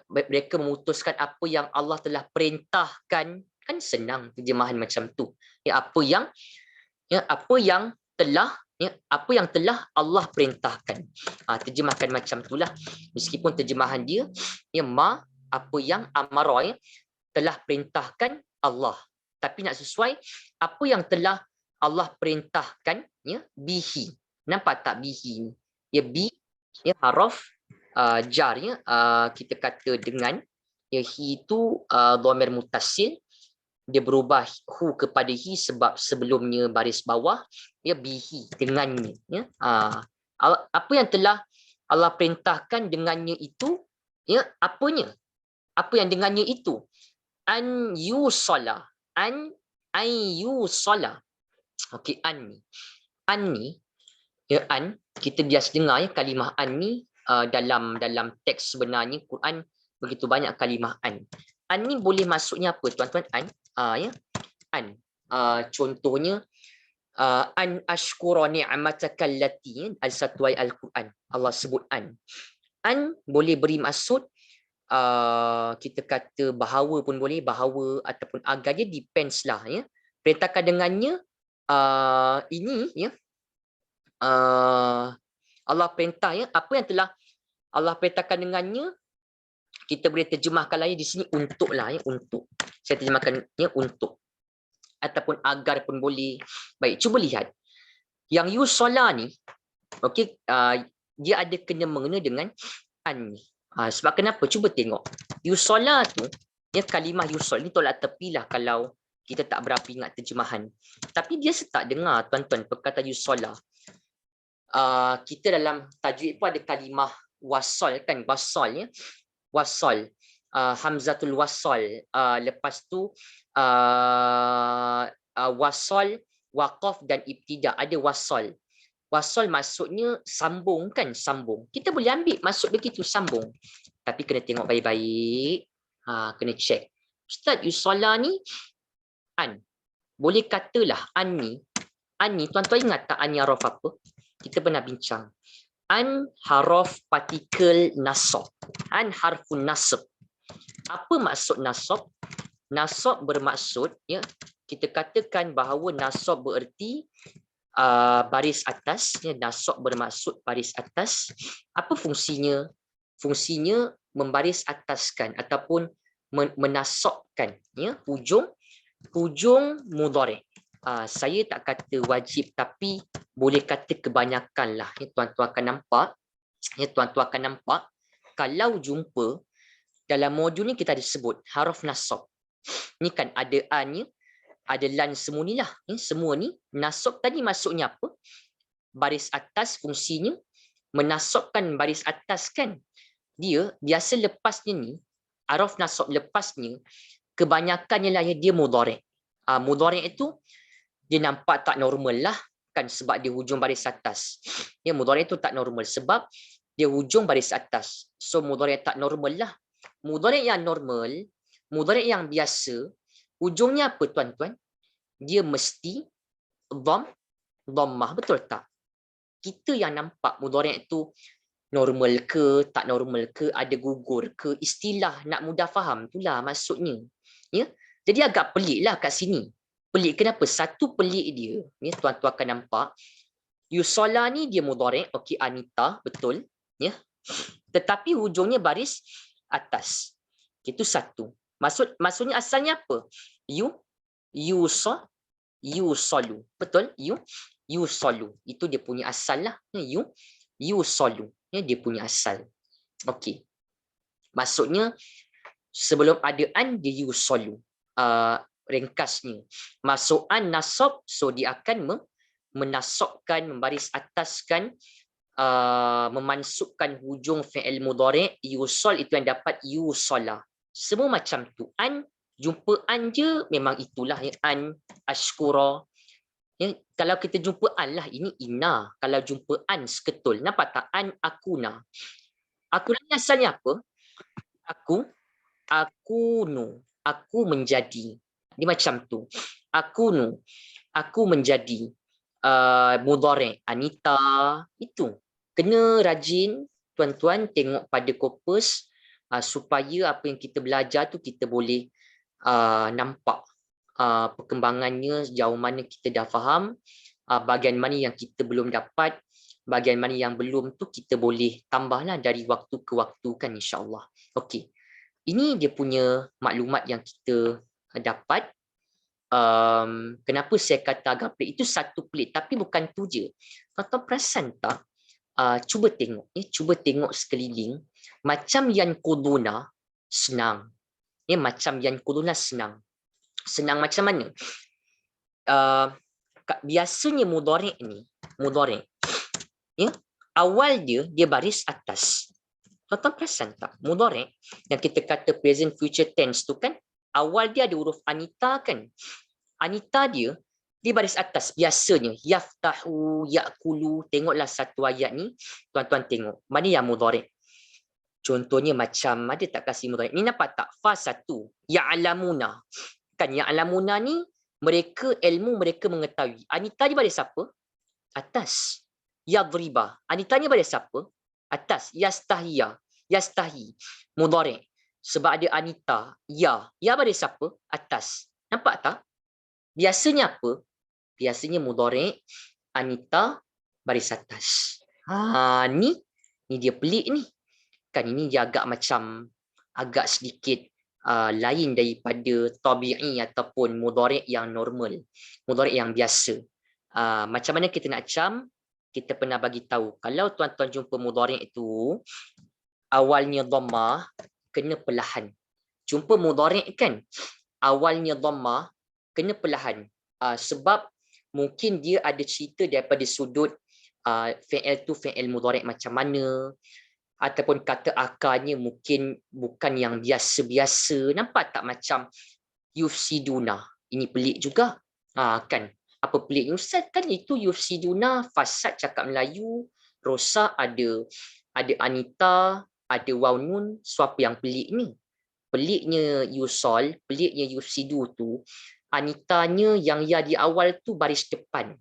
Mereka memutuskan apa yang Allah telah perintahkan. Kan senang terjemahan macam tu. Apa yang telah Allah perintahkan. Terjemahkan macam itulah. Meskipun terjemahan dia apa yang amara telah perintahkan Allah. Tapi nak sesuai apa yang telah Allah perintahkan bihi. Nampak tak bihi ni? Bi haraf jar, kita kata dengan, hi itu dhamir muttasil. Dia berubah hu kepada hi sebab sebelumnya baris bawah, bihi, dengannya. Apa yang telah Allah perintahkan dengannya itu, apanya? Apa yang dengannya itu? An yusala. An yusala. Okey, an ni. An ni, an, kita biasa dengar kalimah an ni dalam teks sebenarnya Quran begitu banyak kalimah an. An ni boleh maksudnya apa tuan-tuan? An. Contohnya an ashkura ni'mataka allati, al-satu ayat al-Quran Allah sebut an. An boleh beri maksud kita kata bahawa pun boleh, bahawa ataupun agar, dia depends lah perintahkan dengannya ini Allah perintah apa yang telah Allah perintahkan dengannya, kita boleh terjemahkan lain di sini untuk lah untuk. Saya terjemahkannya untuk ataupun agar pun boleh. Baik, cuba lihat yang yusalla ni, okey, dia ada kena mengena dengan an ni. Sebab kenapa? Cuba tengok. Yusalla tu, kalimah yusalla ni tolak tepilah kalau kita tak berapa ingat terjemahan. Tapi dia setak dengar tuan-tuan perkataan yusalla. Kita dalam tajwid pun ada kalimah wasal kan, wasal wasal, hamzatul wasal, lepas tu wasal, waqaf dan ibtida, ada wasal. Wasal maksudnya sambung kan, sambung. Kita boleh ambil maksud begitu, sambung. Tapi kena tengok baik-baik. Kena check. Ustaz, yusalla ni an. Boleh katalah an ni tuan-tuan ingat tak an ni haraf apa? Kita pernah bincang. An haraf partikel nasab. An harfun nasab. Apa maksud nasab? Nasab bermaksud, kita katakan bahawa nasab bererti baris atas. Nasab bermaksud baris atas. Apa fungsinya? Fungsinya membaris ataskan ataupun menasabkan hujung mudhari'. Saya tak kata wajib, tapi boleh kata kebanyakan lah. Tuan-tuan akan nampak, kalau jumpa dalam modul ni kita ada sebut haraf nasab. Ni kan ada an-nya, ada lan semua ni lah. Semua ni nasab tadi maksudnya apa? Baris atas fungsinya menasabkan baris atas kan. Dia biasa lepasnya ni, araf nasab lepasnya kebanyakannya lah dia mudhari'. Mudhari' itu dia nampak tak normal lah kan sebab dia hujung baris atas. Ya, mudhari' itu tak normal sebab dia hujung baris atas. So mudhari' tak normal lah. Mudhari' yang normal, mudhari' yang biasa, hujungnya apa tuan-tuan? Dia mesti dhammah, betul tak? Kita yang nampak mudhari' itu normal ke, tak normal ke, ada gugur ke, istilah nak mudah faham itulah maksudnya. Ya. Jadi agak pelik lah kat sini. Pelik kenapa? Satu pelik dia, ya, tuan-tuan akan nampak, Yusola ni dia mudhari', okey, Anita, betul. Ya. Tetapi hujungnya baris atas. Itu satu. Maksudnya asalnya apa? Yusalu. Betul? Yusalu. Itu dia punya asal lah. Yusalu. Ya, dia punya asal. Okey. Maksudnya sebelum ada an dia yusalu. Ringkasnya. Masuk an nasab, so dia akan menasabkan, membaris ataskan, memansubkan hujung fi'il mudhari', yusal itu yang dapat yusala. Semua macam tu. An, jumpa an je memang itulah yang an, ashkura. Ya, kalau kita jumpa an lah, ini ina. Kalau jumpa an seketul, nampak tak? An akuna. Akuna ni asalnya apa? Akunu. Aku menjadi. Dia macam tu. Akunu. Aku menjadi. Mudhari'. Anita. Itu. Kena rajin, tuan-tuan, tengok pada korpus supaya apa yang kita belajar tu kita boleh nampak perkembangannya, sejauh mana kita dah faham, bahagian mana yang kita belum dapat, bahagian mana yang belum tu kita boleh tambahlah dari waktu ke waktu kan, insyaAllah. Okey. Ini dia punya maklumat yang kita dapat. Kenapa saya kata agak pelik? Itu satu pelik, tapi bukan tu je. Tuan-tuan perasan tak? Cuba tengok. Cuba tengok sekeliling. Macam yang kuduna, senang. Macam yang kuduna senang. Senang macam mana? Biasanya mudhari' ni, mudhari', ya, awal dia baris atas. Tuan-tuan perasan tak? Mudhari' yang kita kata present future tense tu kan, awal dia ada huruf Anita kan. Anita dia baris atas biasanya. Yaftahu, yakulu. Tengoklah satu ayat ni. Tuan-tuan tengok. Mana yang mudhari'? Contohnya macam, ada tak kasih mudhari'? Ni nampak tak? Fa satu. Ya'lamuna. Kan ya'lamuna ni, mereka ilmu, mereka mengetahui. Anita ni baris apa? Atas. Yadriba. Anita ni baris apa? Atas. Yastahiya. Yastahi. Mudhari'. Sebab ada Anita. Ya. Ya baris apa? Atas. Nampak tak? Biasanya apa? Biasanya mudhari', Anita baris atas. Ni dia pelik ni. Kan ini dia agak macam, agak sedikit lain daripada tabi'i ataupun mudhari' yang normal. Mudhari' yang biasa. Macam mana kita nak cam? Kita pernah bagi tahu. Kalau tuan-tuan jumpa mudhari' itu, awalnya dhammah, kena perlahan. Jumpa mudhari' kan? Awalnya dhammah, kena perlahan. Sebab mungkin dia ada cerita daripada sudut fi'il tu fi'il mudhari' macam mana, ataupun kata akarnya mungkin bukan yang biasa-biasa. Nampak tak macam yufsiduna? Ini pelik juga. Kan? Apa peliknya? Ustaz, kan itu yufsiduna, fasad cakap Melayu, rosak ada Anita, ada waw nun. So apa yang pelik ni? Peliknya yusol, peliknya yufsidu tu, Anitanya yang ya di awal tu baris depan.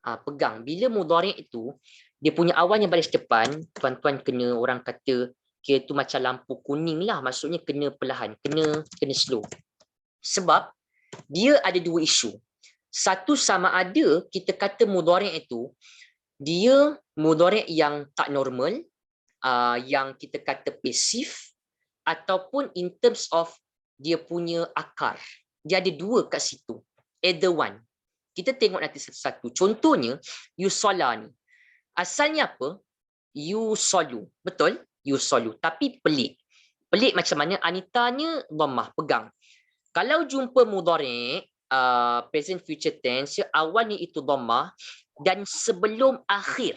Pegang. Bila mudhari' itu, dia punya awalnya baris depan, tuan-tuan kena, orang kata kira tu macam lampu kuning lah, maksudnya kena perlahan, kena slow. Sebab dia ada dua isu. Satu, sama ada kita kata mudhari' itu dia mudhari' yang tak normal, yang kita kata pasif, ataupun in terms of dia punya akar. Dia ada dua kat situ. Either one. Kita tengok nanti satu-satu. Contohnya yusola ni. Asalnya apa? Yusalu. Betul? Yusalu. Tapi pelik. Pelik macam mana? Anitanya dhammah, pegang. Kalau jumpa mudhari', present future tense, awalnya itu dhammah dan sebelum akhir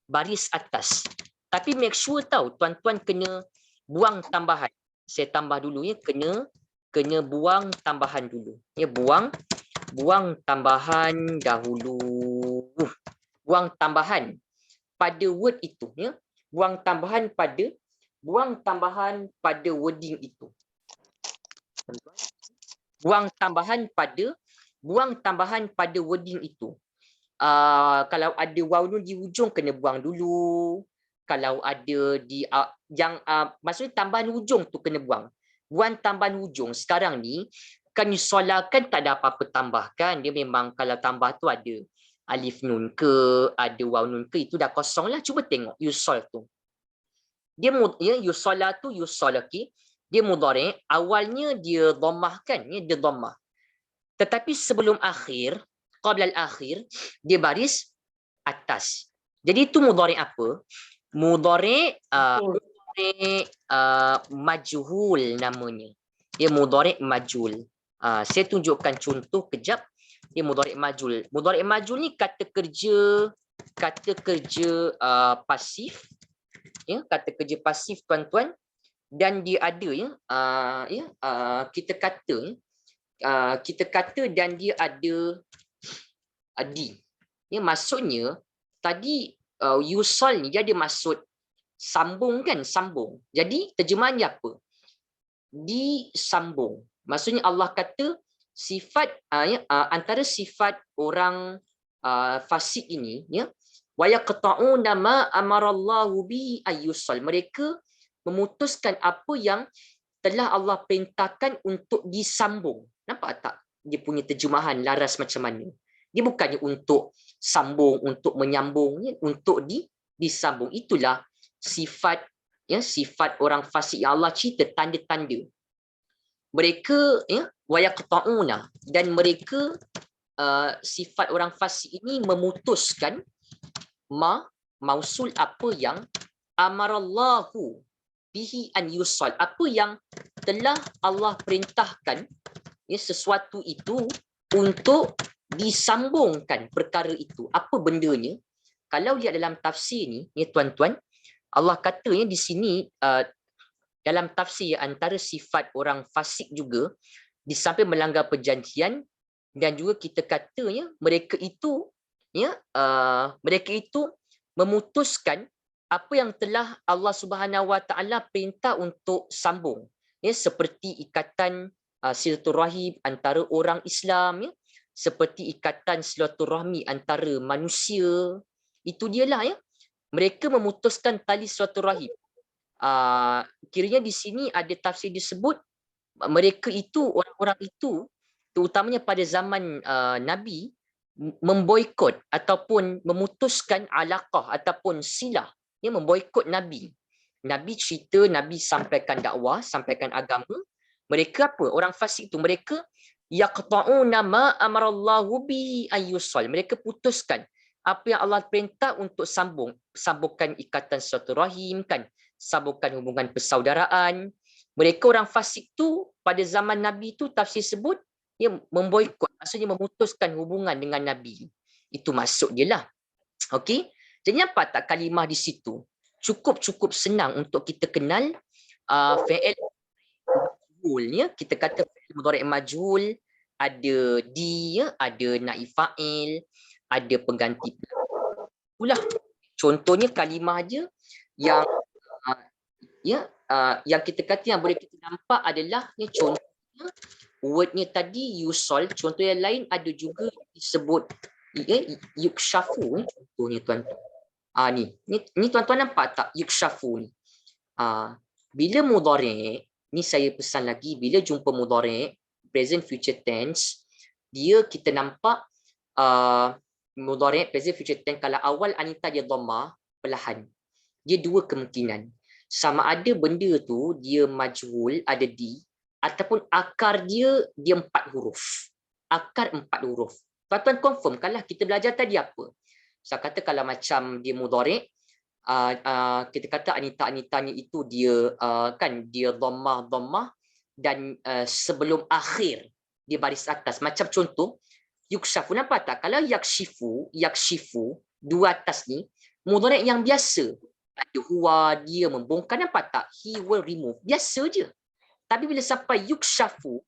baris atas. Tapi make sure tahu tuan-tuan kena buang tambahan. Saya tambah dulu ya, kena buang tambahan dulu. Ya, buang tambahan dahulu. Buang tambahan pada word itu ya. Buang tambahan pada wording itu. Buang tambahan pada wording itu. Kalau ada waw nun di hujung kena buang dulu. Kalau ada di maksudnya tambahan hujung tu kena buang. Buang tambahan hujung. Sekarang ni kan yusollakan tak ada apa-apa tambahkan. Dia memang kalau tambah tu ada alif nun ke, ada waw nun ke, itu dah kosong lah. Cuba tengok yusol tu. Dia yusolla tu yusolaki. Dia mudhari', awalnya dia dhammah kan, dia dhammah. Tetapi sebelum akhir, qabla al-akhir, dia baris atas. Jadi itu mudhari' apa? Mudhari' majhul namanya. Dia mudhari' majhul. Saya tunjukkan contoh kejap. Dia mudhari' majhul. Mudhari' majhul ni kata kerja pasif. Ya, kata kerja pasif tuan-tuan, dan dia ada kita kata dan dia ada di. Ya, maksudnya tadi yusol ni dia ada maksud sambung kan, sambung. Jadi terjemahannya apa? Disambung. Maksudnya Allah kata sifat antara sifat orang fasik ini ya, wa yaqta'una ma amarallahu bi ayyusal. Mereka memutuskan apa yang telah Allah perintahkan untuk disambung. Nampak tak dia punya terjemahan laras macam mana? Dia bukannya untuk sambung, untuk menyambung, untuk disambung. Itulah sifat sifat orang fasik yang Allah cerita tanda-tanda. Mereka wa yaqta'una, dan mereka sifat orang fasik ini memutuskan mausul apa yang amarallahu bihi an yusal, apa yang telah Allah perintahkan sesuatu itu untuk disambungkan perkara itu. Apa bendanya? Kalau lihat dalam tafsir ni tuan-tuan, Allah kata di sini dalam tafsir antara sifat orang fasik juga disampai melanggar perjanjian, dan juga kita kata mereka itu memutuskan apa yang telah Allah Subhanahu Wa Taala perintah untuk sambung, seperti ikatan silaturahim antara orang Islam, seperti ikatan silaturahmi antara manusia. Itu dialah mereka memutuskan tali silaturahim. Kiranya di sini ada tafsir disebut mereka itu, orang-orang itu terutamanya pada zaman Nabi, memboikot ataupun memutuskan alaqah ataupun silah, memboikot Nabi. Nabi cerita, Nabi sampaikan dakwah, sampaikan agama. Mereka apa? Orang fasik itu, mereka yaqta'una ma amarallahu bi ayyusal. Mereka putuskan apa yang Allah perintah untuk sambungkan ikatan silaturahim kan, sambungkan hubungan persaudaraan. Mereka orang fasik tu pada zaman Nabi tu tafsir sebut memboikot, maksudnya memutuskan hubungan dengan Nabi. Itu maksud dia lah. Okey. Jadi nampak tak kalimah di situ? Cukup senang untuk kita kenal fi'il majhul. Kita kata fi'il mudhari' majhul, ada di, ada naib fa'il, ada pengganti. Itulah contohnya kalimah aja yang yang kita kata yang boleh kita nampak adalah contohnya wordnya tadi yusol. Contoh yang lain ada juga disebut yukshafu. Contohnya tuan-tuan, ni tuan-tuan nampak tak yukshafu ni? Bila mudhari', ni saya pesan lagi, bila jumpa mudhari' present future tense, dia kita nampak mudhari' present future tense kalau awal anita dia dhammah perlahan. Dia dua kemungkinan. Sama ada benda tu dia majhul, ada di, ataupun akar dia 4 huruf. Akar 4 huruf. Tuan-tuan confirm kalau kita belajar tadi apa? Saya kata kalau macam dia mudhari', kita kata anita-anitanya itu dia kan dia dhammah dan sebelum akhir dia baris atas. Macam contoh, yukshafu. Nampak tak? Kalau yakshifu, dua atas ni, mudhari' yang biasa. Ada huwa, dia membongkar. Nampak tak? He will remove. Biasa je. Tapi bila sampai yukshafu,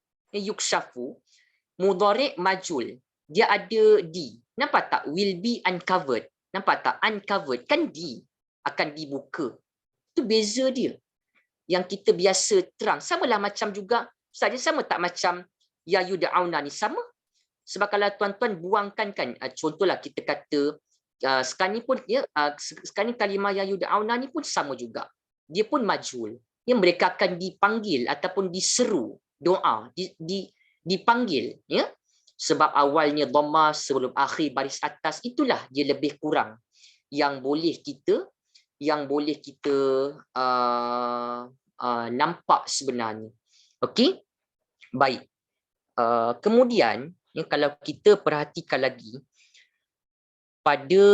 mudhari' majul. Dia ada di. Nampak tak? Will be uncovered. Nampak tak? Uncovered. Kan di. Akan dibuka. Itu beza dia. Yang kita biasa terang. Samalah macam juga. Ustaz, dia sama tak macam ya yuda'auna ni? Sama. Sebab kalau tuan-tuan buangkan kan. Contohlah kita kata. Sekarang ni pun ya, sekarang ni kalimah ya yuda'auna ni pun sama juga. Dia pun majul. Ya, mereka akan dipanggil ataupun diseru. Doa. Dipanggil. Ya. Sebab awalnya dhammah sebelum akhir baris atas, itulah dia lebih kurang yang boleh kita nampak sebenarnya. Okey? Baik. Kemudian ya, kalau kita perhatikan lagi pada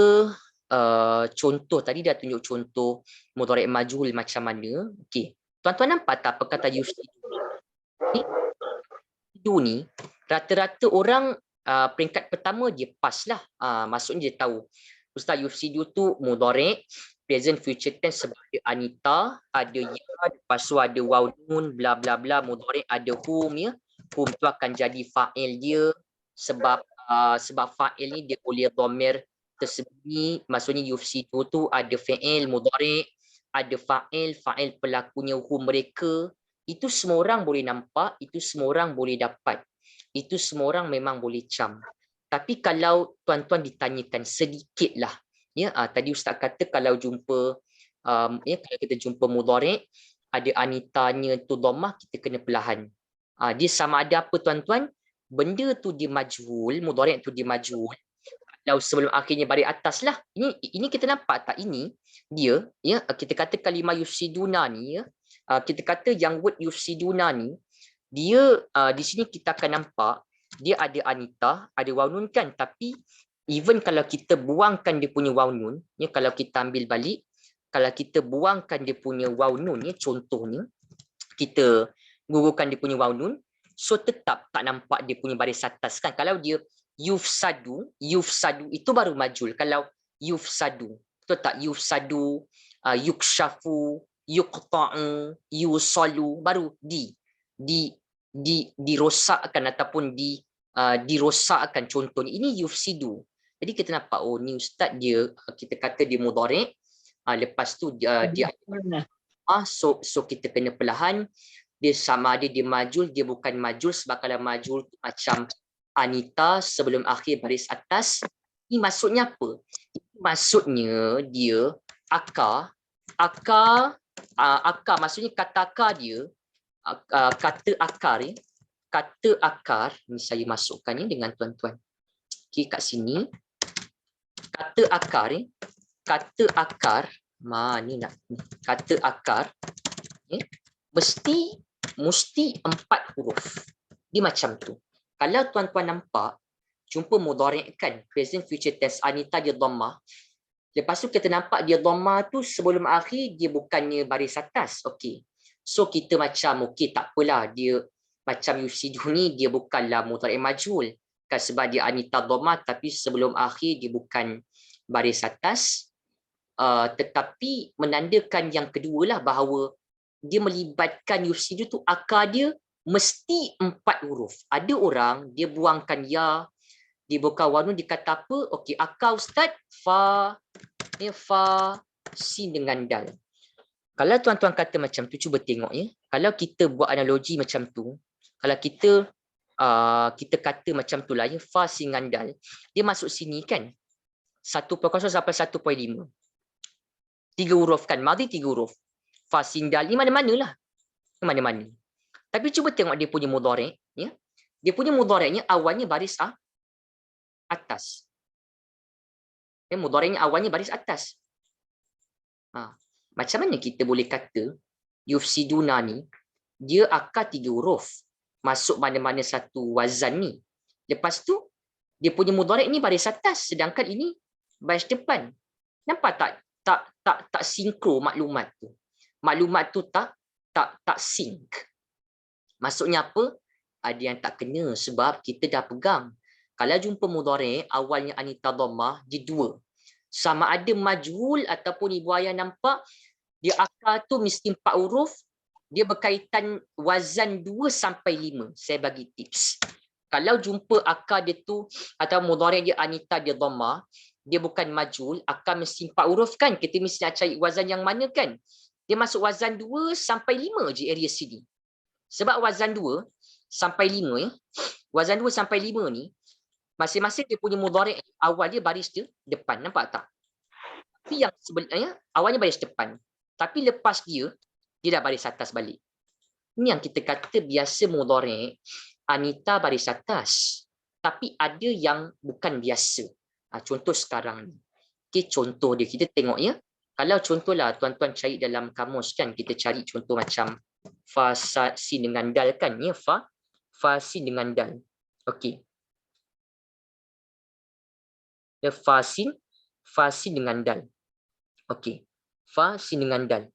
contoh tadi dah tunjuk contoh mudhari' majhul macam mana. Okey. Tuan-tuan nampak tak perkataan yufsidu ni rata-rata orang peringkat pertama dia pas lah. Maksudnya dia tahu. Ustaz, yufsidu tu mudhari', present future tense sebab ada anita, ada ya, lepas tu ada waw nun, bla bla bla, mudhari' ada hum ya. Hum tu akan jadi fa'il dia sebab fa'il ni dia boleh dhamir tersembunyi. Maksudnya yufsidu tu ada fi'il mudhari', ada fa'il pelakunya hum mereka. Itu semua orang boleh nampak, itu semua orang boleh dapat. Itu semua orang memang boleh cam. Tapi kalau tuan-tuan ditanyakan sedikitlah, ya, tadi Ustaz kata kalau jumpa, kalau kita jumpa mudhari', ada anitanya tu dhammah, kita kena perlahan. Dia sama ada apa tuan-tuan? Benda tu dia majhul, mudhari' tu dia majhul. Kalau sebelum akhirnya baris atas lah. Ini kita nampak tak? Ini dia, ya, kita kata kalimah yufsiduna ni, ya, kita kata yang word yufsiduna ni, dia di sini kita akan nampak dia ada anita, ada waw nun kan, tapi even kalau kita buangkan dia punya waw nun, ya, kalau kita ambil balik, kalau kita buangkan dia punya waw nun, ya, contohnya kita gugurkan dia punya waw nun, so tetap tak nampak dia punya baris atas kan. Kalau dia yufsadu itu baru majul. Kalau yufsadu, betul tak? Yufsadu, yukshafu, yuqta'u, yusalu, baru dirosakkan ataupun dirosakkan. Contoh ni, ini yufsidu. Jadi kita nampak, oh ni ustaz dia, kita kata dia mudhari', lepas tu dia so kita kena perlahan. Dia sama ada dia majul, dia bukan majul. Sebab kalau majul macam anita sebelum akhir baris atas, ini maksudnya apa? Maksudnya dia akar, maksudnya kata akar dia, kata akar ni saya masukkan ni dengan tuan-tuan. Okey, kat sini kata akar mana nak kata akar ni mesti 4 huruf. Dia macam tu. Kalau tuan-tuan nampak, jumpa mudhari' kan, present future tense, anita dia dhammah. Lepas tu kita nampak dia dhammah tu sebelum akhir dia bukannya baris atas. Okey. So kita macam okey, tak apalah, dia macam yufsidu ni dia bukanlah mudhari' majhul. Kan sebab dia anita dhammah tapi sebelum akhir dia bukan baris atas. Tetapi menandakan yang kedua lah, bahawa dia melibatkan yufsidu tu akar dia mesti 4 huruf. Ada orang dia buangkan ya, dia buka waw nun, dia kata apa? Okey, akar ustaz fa, sin dengan dal. Kalau tuan-tuan kata macam tu, cuba tengok ya. Kalau kita buat analogi macam tu, kalau kita kata macam tu lah ya, fa sin dengan dal, dia masuk sini kan 1.0 sampai 1.5. 3 huruf kan, madhi 3 huruf. Fa sin dal ni mana-manalah. Mana-mana. Tapi cuba tengok dia punya mudhari', ya. Dia punya mudhari'nya awalnya baris atas. Ya, mudhari'nya awalnya baris atas. Macam mana kita boleh kata yufsiduna ni dia akar 3 huruf, masuk mana-mana satu wazan ni. Lepas tu dia punya mudhari' ni baris atas, sedangkan ini baris depan. Nampak tak sinkro maklumat tu. Maklumat tu tak sync. Maksudnya apa? ada yang tak kena sebab kita dah pegang. Kalau jumpa mudhari' awalnya anita dhammah, dia dua. Sama ada majhul ataupun ibu ayah nampak, dia akar tu mesti 4 huruf, dia berkaitan wazan 2 sampai 5. Saya bagi tips. Kalau jumpa akar dia tu atau mudhari' dia anita dia dhammah, dia bukan majhul, akar mesti 4 huruf kan? Kita mesti nak cari wazan yang mana kan? Dia masuk wazan 2 sampai 5 je area sini. Sebab wazan 2 sampai 5 ya. Wazan 2 sampai 5 ni masing-masing dia punya mudhari' awal dia baris dia depan, nampak tak? Tapi yang sebenarnya awalnya baris depan. Tapi lepas dia dah baris atas balik. Ini yang kita kata biasa mudhari' anita baris atas. Tapi ada yang bukan biasa. Contoh sekarang ni. Okay, contoh dia kita tengok ya. Kalau contohlah tuan-tuan cari dalam kamus kan, kita cari contoh macam fa sin dengan dal kan ya, fa sin dengan dal. Okey. Ya, fa sin dengan dal. Okey. Fa sin dengan dal.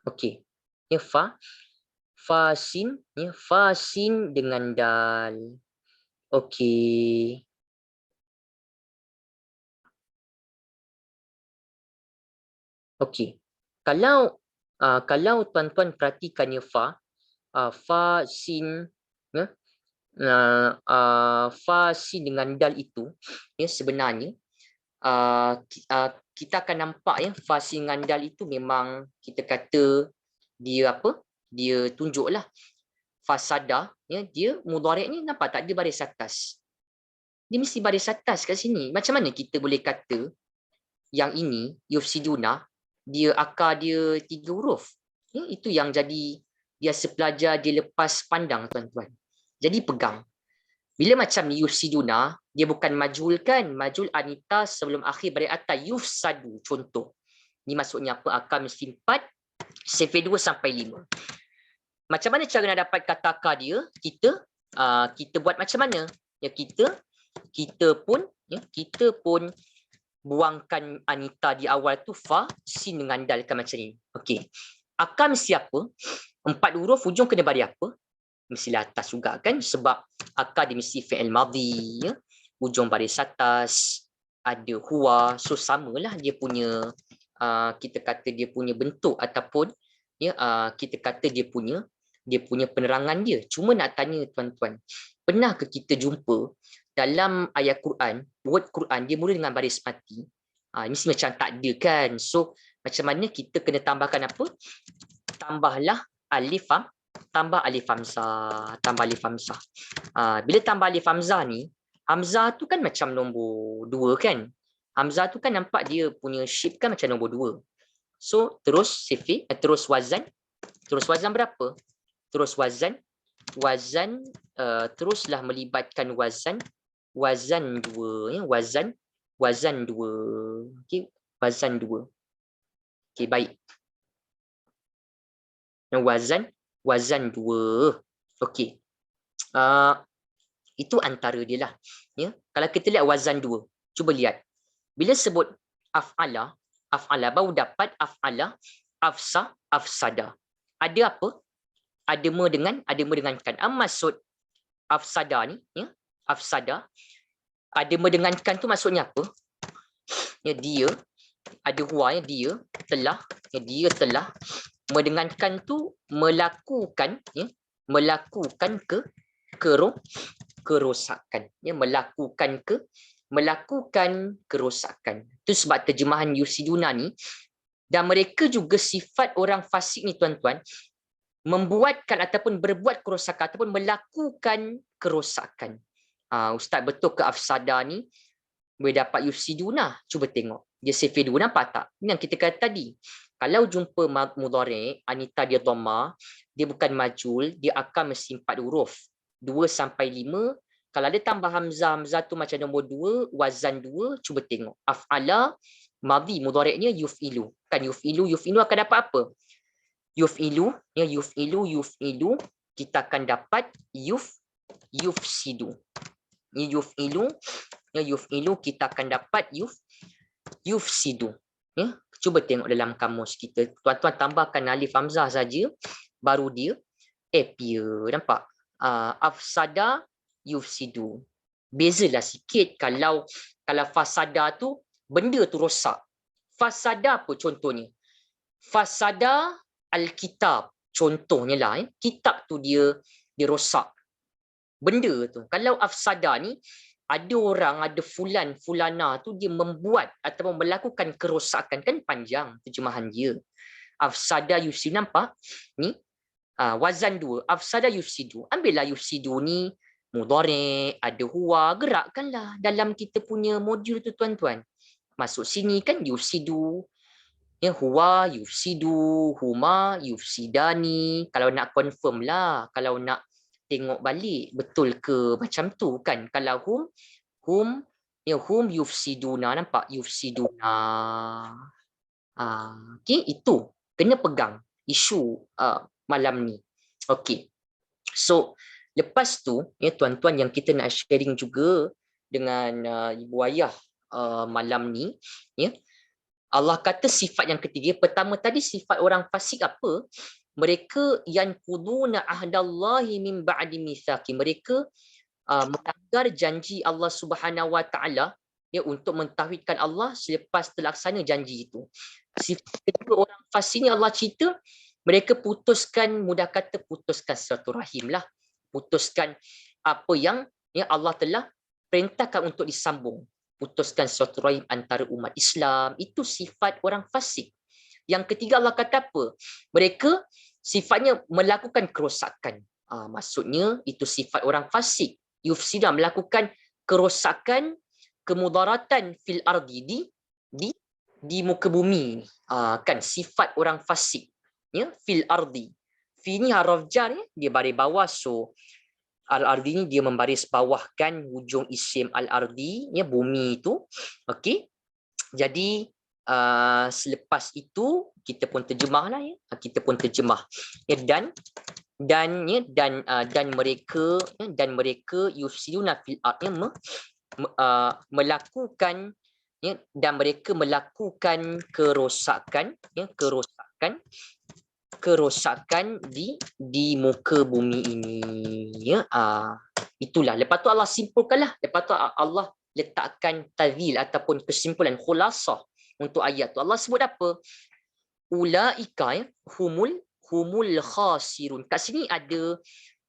Okey. Ya, fa sin dengan dal. Okey. Okey. Kalau tuan-tuan perhatikan ya, fa sin ya, fa sin dengan dal itu ya, sebenarnya kita akan nampak ya, fa sin dengan dal itu memang kita kata dia apa? Dia tunjuklah fasada ya, dia mudhari' ni nampak tak dia baris atas. Dia mesti baris atas kat sini. Macam mana kita boleh kata yang ini yufsiduna dia akar dia 3 huruf? Ya, itu yang jadi biasa pelajar dia lepas pandang tuan-tuan. Jadi pegang. Bila macam ni yufsiduna, dia bukan majhul kan? Majhul anita sebelum akhir baris atas, yufsadu contoh. Ni maksudnya apa? Akar mesti 4, CV 2 sampai 5. Macam mana cara nak dapat kata akar dia? Kita buat macam mana? Ya, kita pun buangkan anita di awal tu, fa sin dengan dal kan macam ni. Okey. Akar mesti apa? 4 huruf ujung kena bagi apa? Mestilah atas juga kan, sebab akar dia mesti fi'il madhi ya. Ujung baris atas ada huwa, so samalah dia punya kita kata dia punya bentuk ataupun ya kita kata dia punya penerangan dia. Cuma nak tanya tuan-tuan, pernah ke kita jumpa dalam ayat Quran, word Quran dia mula dengan baris mati? Ini macam tak ada kan. So macam mana kita kena tambahkan apa? Tambah alif hamzah. Bila tambah alif hamzah ni, hamzah tu kan macam nombor 2 kan. Hamzah tu kan nampak dia punya shape kan macam nombor 2. So terus sifi, terus wazan berapa? Terus wazan teruslah melibatkan wazan 2 ya, wazan 2. Okey, wazan 2. Okey, baik. Wazan 2. Okey. Itu antara dia lah. Ya. Kalau kita lihat wazan 2, cuba lihat. Bila sebut af'ala baru dapat af'ala, afsa, afsada. Ada apa? Ada me dengan kan. Maksud afsada ni ya, afsada ada me dengan kan tu maksudnya apa? Ya, dia ada huwa ya, dia telah mendengarkan tu melakukan ya, kerosakan ya, melakukan kerosakan. Itu sebab terjemahan yusiduna ni, dan mereka juga sifat orang fasik ni tuan-tuan, membuatkan ataupun berbuat kerosakan ataupun melakukan kerosakan. Ustaz betul ke afsada ni boleh dapat yusiduna? Cuba tengok. Dia CV 2 nampak tak? Ini yang kita kata tadi. Kalau jumpa mudhari' anita dia dhammah, dia bukan majhul, dia akan mesti 4 huruf. 2 sampai 5. Kalau ada tambah hamzah tu macam nombor 2, wazan 2, cuba tengok. Af'ala madhi mudhari'nya yuf'ilu. Kan yuf'ilu akan dapat apa? Yuf'ilu, kita akan dapat yufsidu. Yuf'ilu kita akan dapat yufsidu. Ya, cuba tengok dalam kamus kita. Tuan-tuan tambahkan alif hamzah saja, baru dia appear. Nampak? Afsada yufsidu. Bezalah sikit. Kalau fasada tu benda tu rosak. Fasada apa contohnya? Fasada Alkitab. Contohnya lah. Kitab tu dia rosak. Benda tu. Kalau afsada ni, ada orang, ada fulan, fulana tu dia membuat ataupun melakukan kerosakan. Kan panjang terjemahan dia. Afsada yufsidu. Nampak? Ni wazan dua. Afsada yufsidu. Ambillah yufsidu ni mudhari', ada huwa, gerakkanlah dalam kita punya modul tu tuan-tuan. Masuk sini kan yufsidu. Ya, huwa yufsidu, huma yufsidani. Kalau nak confirm lah, kalau nak tengok balik betul ke macam tu kan. Kalau hum yufsiduna. Nampak? Yufsiduna. Okay, itu kena pegang isu malam ni. Okay. So, lepas tu, ya tuan-tuan, yang kita nak sharing juga dengan ibu ayah malam ni, ya, Allah kata sifat yang ketiga. Pertama tadi sifat orang fasik apa? Mereka yang quduna ahdallahi min ba'di mitsaqi. Mereka melanggar janji Allah Subhanahu wa taala, ya, untuk mentauhidkan Allah selepas terlaksana janji itu. Sifat kedua orang fasik ni Allah cerita, mereka putuskan, mudah kata putuskan silaturahim lah. Putuskan apa yang Allah telah perintahkan untuk disambung. Putuskan silaturahim antara umat Islam. Itu sifat orang fasik. Yang ketiga Allah kata apa? Mereka sifatnya melakukan kerosakan. Maksudnya itu sifat orang fasik. Yufsida, melakukan kerosakan, kemudaratan fil ardi, di muka bumi. Kan sifat orang fasik. Ya, fil ardi. Fi ni haraf jar, dia baris bawah, so al-ardi ni dia membaris bawahkan hujung isim al-ardi, ya, bumi itu. Okey. Jadi selepas itu kita pun terjemahlah, ya. Kita pun terjemah. Ya, dan mereka yufsiduna fil ard, melakukan, ya, dan mereka melakukan kerosakan, ya, kerosakan di muka bumi ini, ya. Itulah. Lepas tu Allah simpulkanlah. Lepas tu Allah letakkan tadhil ataupun kesimpulan, khulasah untuk ayat tu. Allah sebut apa? Ulaika, ya, humul khasirun. Kat sini ada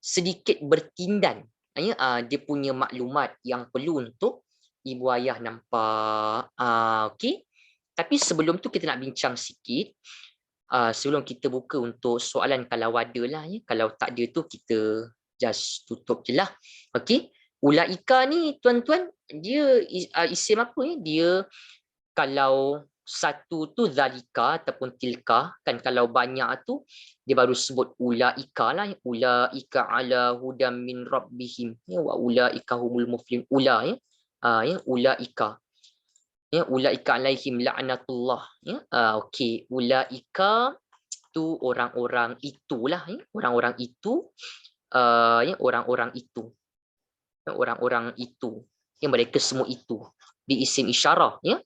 sedikit bertindan, ya, dia punya maklumat yang perlu untuk ibu ayah nampak. Okey. Tapi sebelum tu kita nak bincang sikit. Sebelum kita buka untuk soalan, kalau ada lah, ya. Kalau tak ada tu kita just tutup je lah. Okey. Ulaika ni tuan-tuan, dia isim apa, ya? Dia kalau satu tu zalika ataupun tilka, kan kalau banyak tu dia baru sebut ulaika lah, ya. Ulaika ala hudam min rabbihim, ya, wa ulaika humul muflihun. Ya. Ya, ulaika. Ya, ulaika alaihim la'natullah, ya. Okey, ulaika tu orang-orang itulah, ya. Orang-orang itu, ya, orang-orang itu, ya, orang-orang itu, yang mereka semua itu di isim isyarah, ya.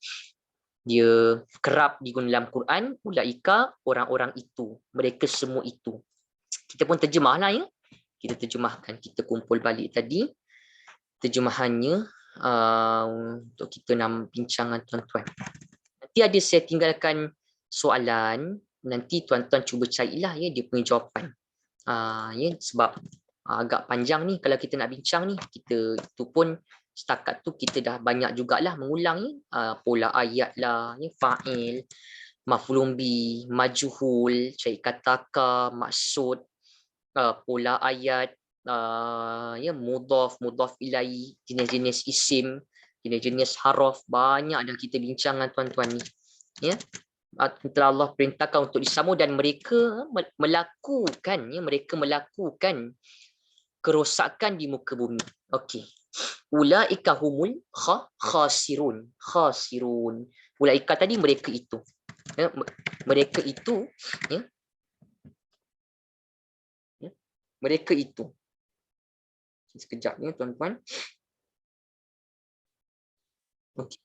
Dia kerap digunakan dalam Quran. Ulaika, orang-orang itu, mereka semua itu. Kita pun terjemahlah, ya. Kita terjemahkan, kita kumpul balik tadi terjemahannya untuk kita nak bincangan tuan-tuan. Nanti ada saya tinggalkan soalan, nanti tuan-tuan cuba carilah, ya, dia punya jawapan. Ya, sebab agak panjang ni kalau kita nak bincang ni. Kita itu pun setakat tu kita dah banyak jugalah mengulang, ya. Pola ayat lah, ya, fa'il, maf'ulun bi, majhul, cari kata ka, maksud, pola ayat, ya, mudhaf ilai, jenis-jenis isim, jenis-jenis haraf, banyak dah kita bincangkan tuan-tuan ni, ya. Telah Allah perintahkan untuk disambung dan mereka melakukan, ya, mereka melakukan kerosakan di muka bumi. Okey. Ulaika humul khasirun. Ulaika tadi mereka itu, ya, mereka itu, ya. Ya, mereka itu. Sekejap ni tuan-tuan. Okey.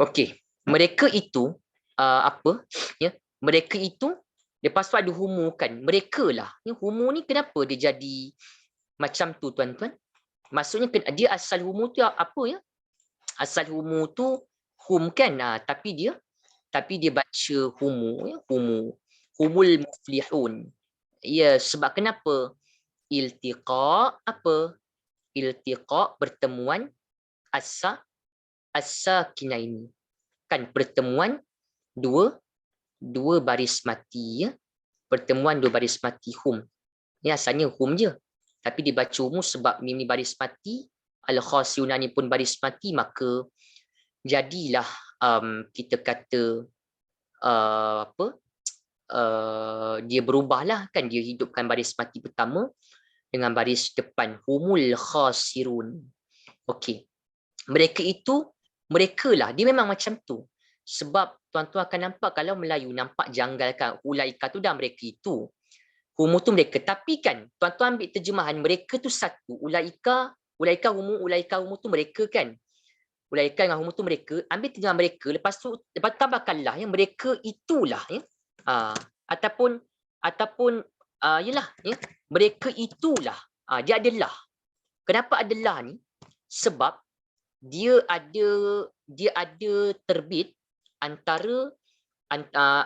Okey. Mereka itu apa? Ya, mereka itu lepas tu ada humu kan. Mereka lah. Ya, humu ni kenapa dia jadi macam tu tuan-tuan? Maksudnya dia asal humu tu apa ya? Asal humu tu hum kan. Tapi dia baca humu ya, humu. Humul muflihun. Ya, sebab kenapa? Iltiqa apa? Iltiqa pertemuan as-sakinaini. Kan pertemuan dua baris mati ya. Pertemuan dua baris mati hum. Ni asalnya hum je. Tapi dibaca hum sebab ni baris mati, al-khasiruna ni pun baris mati, maka jadilah kita kata apa? Dia berubahlah kan, dia hidupkan baris mati pertama dengan baris depan humul khasirun. Okey. Mereka lah, dia memang macam tu. Sebab tuan-tuan akan nampak kalau Melayu nampak janggal kan, ulaika tu dah mereka itu. Humu tu mereka. Tapi kan tuan-tuan ambil terjemahan mereka tu satu. Ulaika humu tu mereka kan. Ulaika dengan humu tu mereka. Ambil terjemahan mereka. Lepas tu tambahkanlah yang mereka itulah ya. Ataupun yalah ya. Mereka itulah. Dia adalah. Kenapa adalah ni? Sebab dia ada terbit antara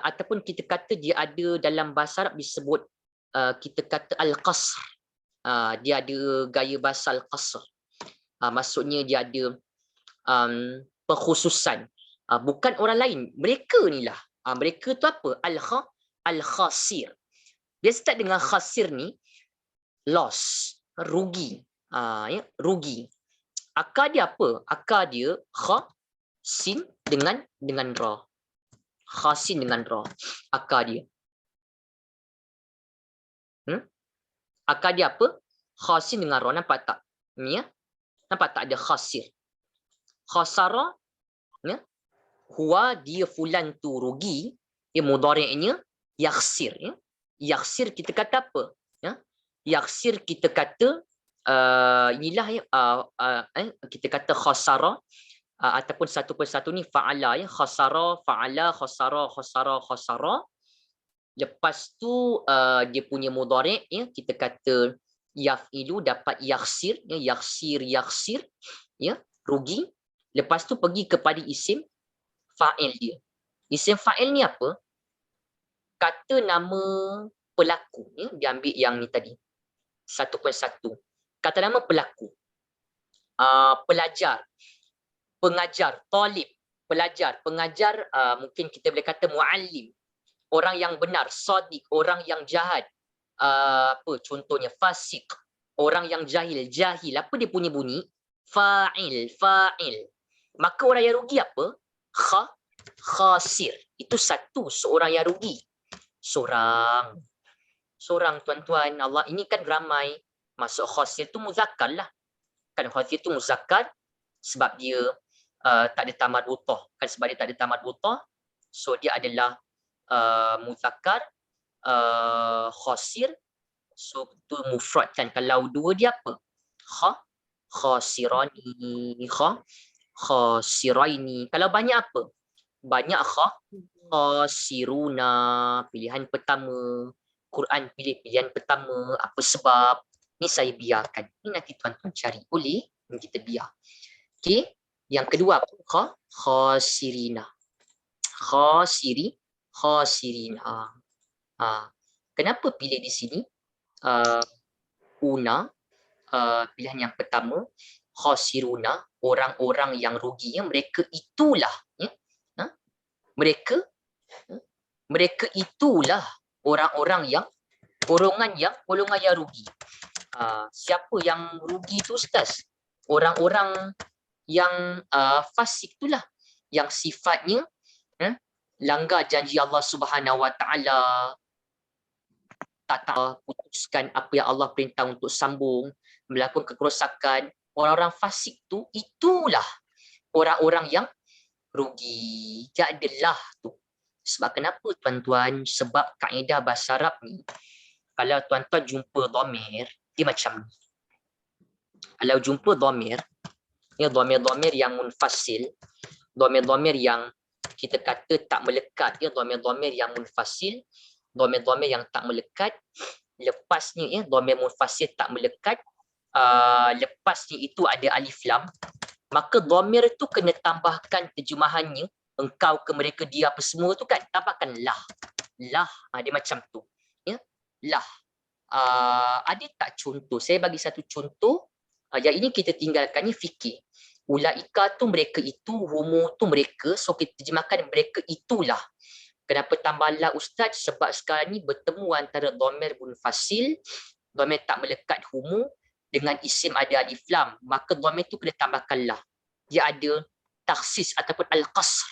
ataupun kita kata dia ada dalam bahasa Arab disebut kita kata al-qasr. Dia ada gaya bahasa al-qasr. Maksudnya dia ada pengkhususan. Bukan orang lain, mereka ni lah. Mereka tu apa? Al-khasir. Dia start dengan khasir ni loss, rugi. Ya, rugi. Akar dia apa? Akar dia kha sin dengan ra. Khasin dengan ra. Akar dia. Akar dia apa? Khasin dengan ra. Nampak tak? Ni ya. Nampak tak ada khasir? Khasara ya. Huwa dia fulan tu rugi. Dia mudhari'nya yakhsir ya. Yakhsir kita kata apa? Ya. Yakhsir kita kata inilah ya, kita kata khasara ataupun satu persatu ni fa'ala ya, khasara, fa'ala, khasara. Lepas tu dia punya mudhari' ya, kita kata yaf'ilu dapat yakhsir ya, yakhsir ya, rugi. Lepas tu pergi kepada isim fa'il dia. Isim fa'il ni apa? Kata nama pelaku ya, dia ambil yang ni tadi. Satu persatu. Kata nama pelaku. Pelajar, pengajar, talib, pelajar, pengajar, mungkin kita boleh kata muallim, orang yang benar, sadiq, orang yang jahat, apa contohnya, fasik, orang yang jahil, apa dia punya bunyi? Fa'il. Maka orang yang rugi apa? Khasir. Itu satu, seorang yang rugi. Seorang tuan-tuan, Allah ini kan ramai. Masuk khasir tu muzakkar lah. Kan khasir tu muzakkar sebab dia tak ada tamad wuthah. Kan sebab dia tak ada tamad wuthah, so dia adalah muzakkar khasir. So tu mufrad kan. Kalau dua dia apa? Khasirani, khasiraini. Kalau banyak apa? Banyak khasiruna. Pilihan pertama. Quran pilih pilihan pertama. Apa sebab? Ni saya biarkan. Ni nanti tuan-tuan cari. Boleh? Ni kita biar. Okey. Yang kedua apa? Khasirina. Khasirina. Kenapa pilih di sini? Pilihan yang pertama. Khasiruna. Orang-orang yang rugi. Mereka itulah. Ya? Mereka itulah orang-orang yang golongan yang rugi. Siapa yang rugi tu Ustaz? Orang-orang yang fasik itulah, yang sifatnya langgar janji Allah Subhanahu Wa Taala, tak putuskan apa yang Allah perintah untuk sambung, melakukan kerosakan. Orang-orang fasik tu itulah orang-orang yang rugi. Jadilah tu. Sebab kenapa tuan-tuan? Sebab kaedah bahasa Arab ni, kalau tuan-tuan jumpa dhamir, dia macam ni. Kalau jumpa dhamir, ya, dhamir yang munfasil, Dhamir-dhamir yang kita kata tak melekat, ya, dhamir-dhamir yang munfasil, dhamir-dhamir yang tak melekat. Lepasnya, ya, dhamir munfasil tak melekat, lepasnya itu ada alif lam, maka dhamir itu kena tambahkan terjemahannya, engkau ke mereka, dia apa semua tu kan, tambahkan lah. Lah, dia macam tu, ya, lah. Ada tak contoh? Saya bagi satu contoh. Yang ini kita tinggalkannya fikir. Ulaika tu mereka itu, humu tu mereka, so kita terjemahkan mereka itulah. Kenapa tambah la ustaz? Sebab sekarang ni bertemu antara dhamir munfasil, dhamir tak melekat humu, dengan isim ada alif lam, maka dhamir tu kena tambahkan lah. Dia ada takhsis ataupun al-qasr,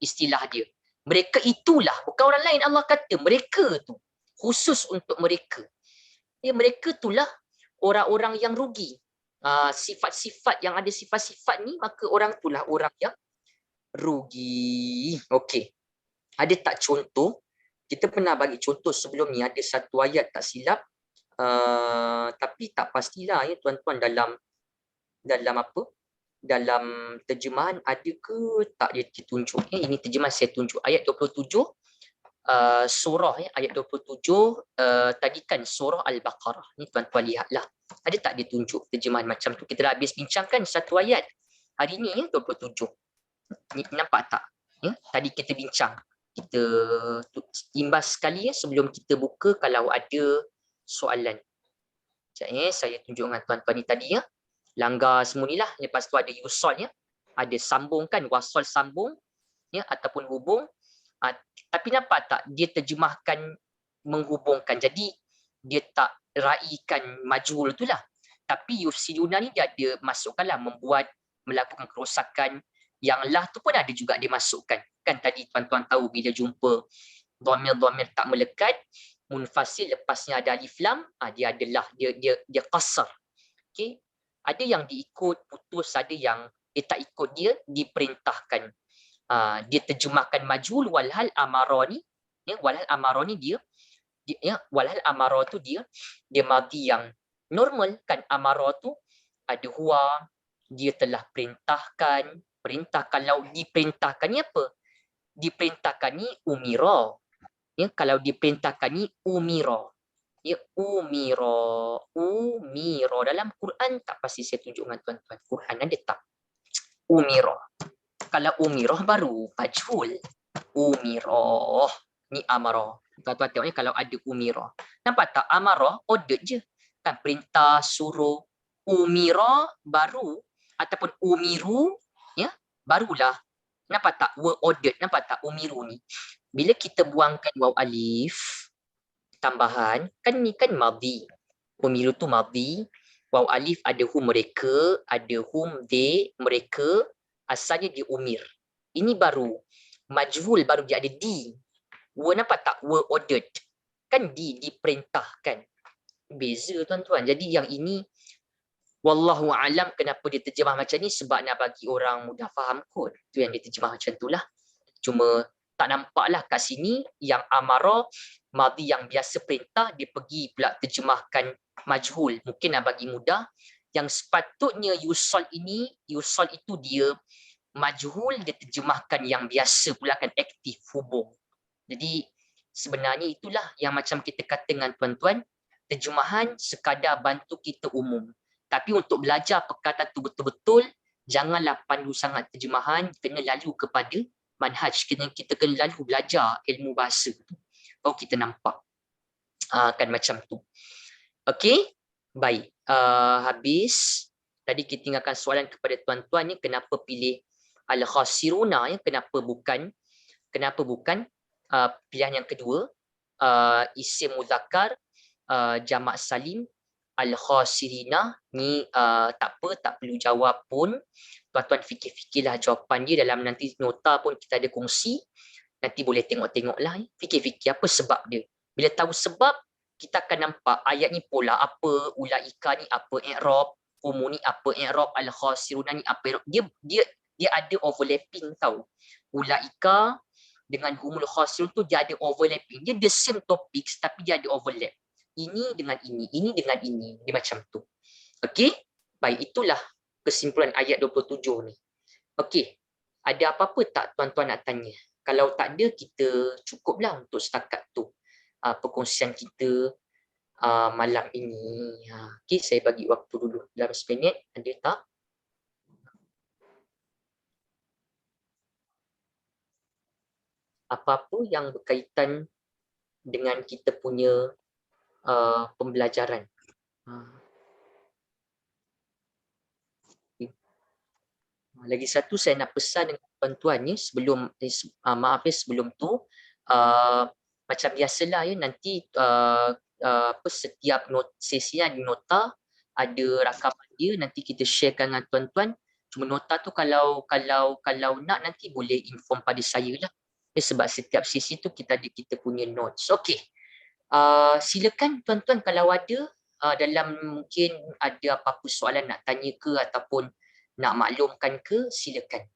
istilah dia. Mereka itulah, bukan orang lain. Allah kata mereka tu, khusus untuk mereka. Ya, mereka itulah orang-orang yang rugi. Sifat-sifat yang ada sifat-sifat ni, maka orang itulah orang yang rugi. Okey. Ada tak contoh? Kita pernah bagi contoh sebelum ni, ada satu ayat tak silap, tapi tak pastilah, ya tuan-tuan, dalam apa? Dalam terjemahan ada ke tak dia ditunjuk? Ini terjemahan saya tunjuk. Ayat 27 surah, ya, ayat 27 tadi kan surah Al-Baqarah. Ni tuan-tuan lihatlah. Ada tak ditunjuk terjemahan macam tu? Kita dah habis bincangkan satu ayat hari ni, ya, 27. Ni nampak tak? Ya, tadi kita bincang. Kita imbas sekali, ya, sebelum kita buka kalau ada soalan. Sekejap, saya tunjuk dengan tuan-tuan ni tadi, ya. Langgar semua ni lah. Lepas tu ada yusol, ya. Ada sambung kan, wasol sambung, ya, ataupun hubung. Tapi nampak tak dia terjemahkan menghubungkan. Jadi dia tak raikan majhul tu lah. Tapi yufsiduna ni dia ada masukkanlah, membuat, melakukan kerosakan. Yang lah tu pun ada juga dia masukkan. Kan tadi tuan-tuan tahu bila jumpa dhamir-dhamir tak melekat, munfasil lepasnya ada alif lam, dia adalah dia qasar. Okey. Ada yang diikut putus, ada yang dia tak ikut, dia diperintahkan. Dia terjemahkan majhul, walhal amara ni, ya, walhal amara ni dia ya, walhal amara tu dia madhi yang normal kan. Amara tu ada huwa, dia telah perintahkan. Perintah, kalau diperintahkan ni apa? Diperintahkan ni umira. Ya, kalau diperintahkan ni umira. Ya, umira dalam Quran tak pasti saya tunjuk dengan tuan-tuan. Quran ada tak? Umira. Kalau umirah baru majhul. Umirah ni amarah. Tuan-tuan tengoknya kalau ada umirah. Nampak tak? Amarah order je. Kan perintah, suruh. Umirah baru ataupun umiru, ya, barulah. Nampak tak? Were ordered. Nampak tak umiru ni? Bila kita buangkan waw alif tambahan, kan ni kan madhi. Umiru tu madhi. Waw alif ada hum mereka, ada hum they, mereka. Asalnya dia umir. Ini baru majhul, baru dia ada di. Were, nampak tak? Were ordered. Kan diperintahkan. Beza tuan-tuan. Jadi yang ini wallahu alam kenapa dia terjemah macam ni, sebab nak bagi orang mudah faham kot. Tu yang dia terjemah macam itulah. Cuma tak nampaklah kat sini yang amara madhi yang biasa perintah, dia pergi pula terjemahkan majhul. Mungkin nak bagi mudah. Yang sepatutnya yusol ini, yusol itu dia majhul, dia terjemahkan yang biasa pula kan, aktif, hubung. Jadi sebenarnya itulah yang macam kita kata dengan tuan-tuan, terjemahan sekadar bantu kita umum. Tapi untuk belajar perkataan tu betul-betul, janganlah pandu sangat terjemahan, kena lalu kepada manhaj. Kita kena lalu belajar ilmu bahasa tu. Baru kita nampak. Kan macam tu. Okey? Baik. Habis. Tadi kita tinggalkan soalan kepada tuan-tuan ni, kenapa pilih al-khasiruna, ya? Kenapa bukan pilihan yang kedua, isim muzakkar jamak salim al-khasirina ni, tak apa, tak perlu jawab pun. Tuan-tuan fikir-fikirlah jawapan dia, dalam nanti nota pun kita ada kongsi. Nanti boleh tengok-tengoklah, ya. Fikir-fikir apa sebab dia. Bila tahu sebab, kita akan nampak ayat ni pola apa, ulaika ni apa i'rab, umu ni apa i'rab, al-khasiruna ni apa i'rab. Dia ada overlapping tau. Ulaika dengan humul khasirun tu dia ada overlapping. Dia the same topics tapi dia ada overlap. Ini dengan ini dengan ini. Dia macam tu. Okey? Baik, itulah kesimpulan ayat 27 ni. Okey. Ada apa-apa tak tuan-tuan nak tanya? Kalau tak ada, kita cukuplah untuk setakat tu perkongsian kita malam ini. Okey, saya bagi waktu dulu dalam 10 minit. Ada tak? Apa-apa yang berkaitan dengan kita punya pembelajaran. Lagi satu saya nak pesan dengan tuan-tuan ni sebelum maaf sebelum tu macam biasalah ya nanti apa setiap sesi ada nota, ada rakaman dia, nanti kita sharekan dengan tuan-tuan. Cuma nota tu kalau nak nanti boleh inform pada saya lah. Sebab setiap sesi tu kita ada kita punya notes. Okey. Silakan tuan-tuan kalau ada dalam mungkin ada apa-apa soalan nak tanya ke ataupun nak maklumkan ke, silakan.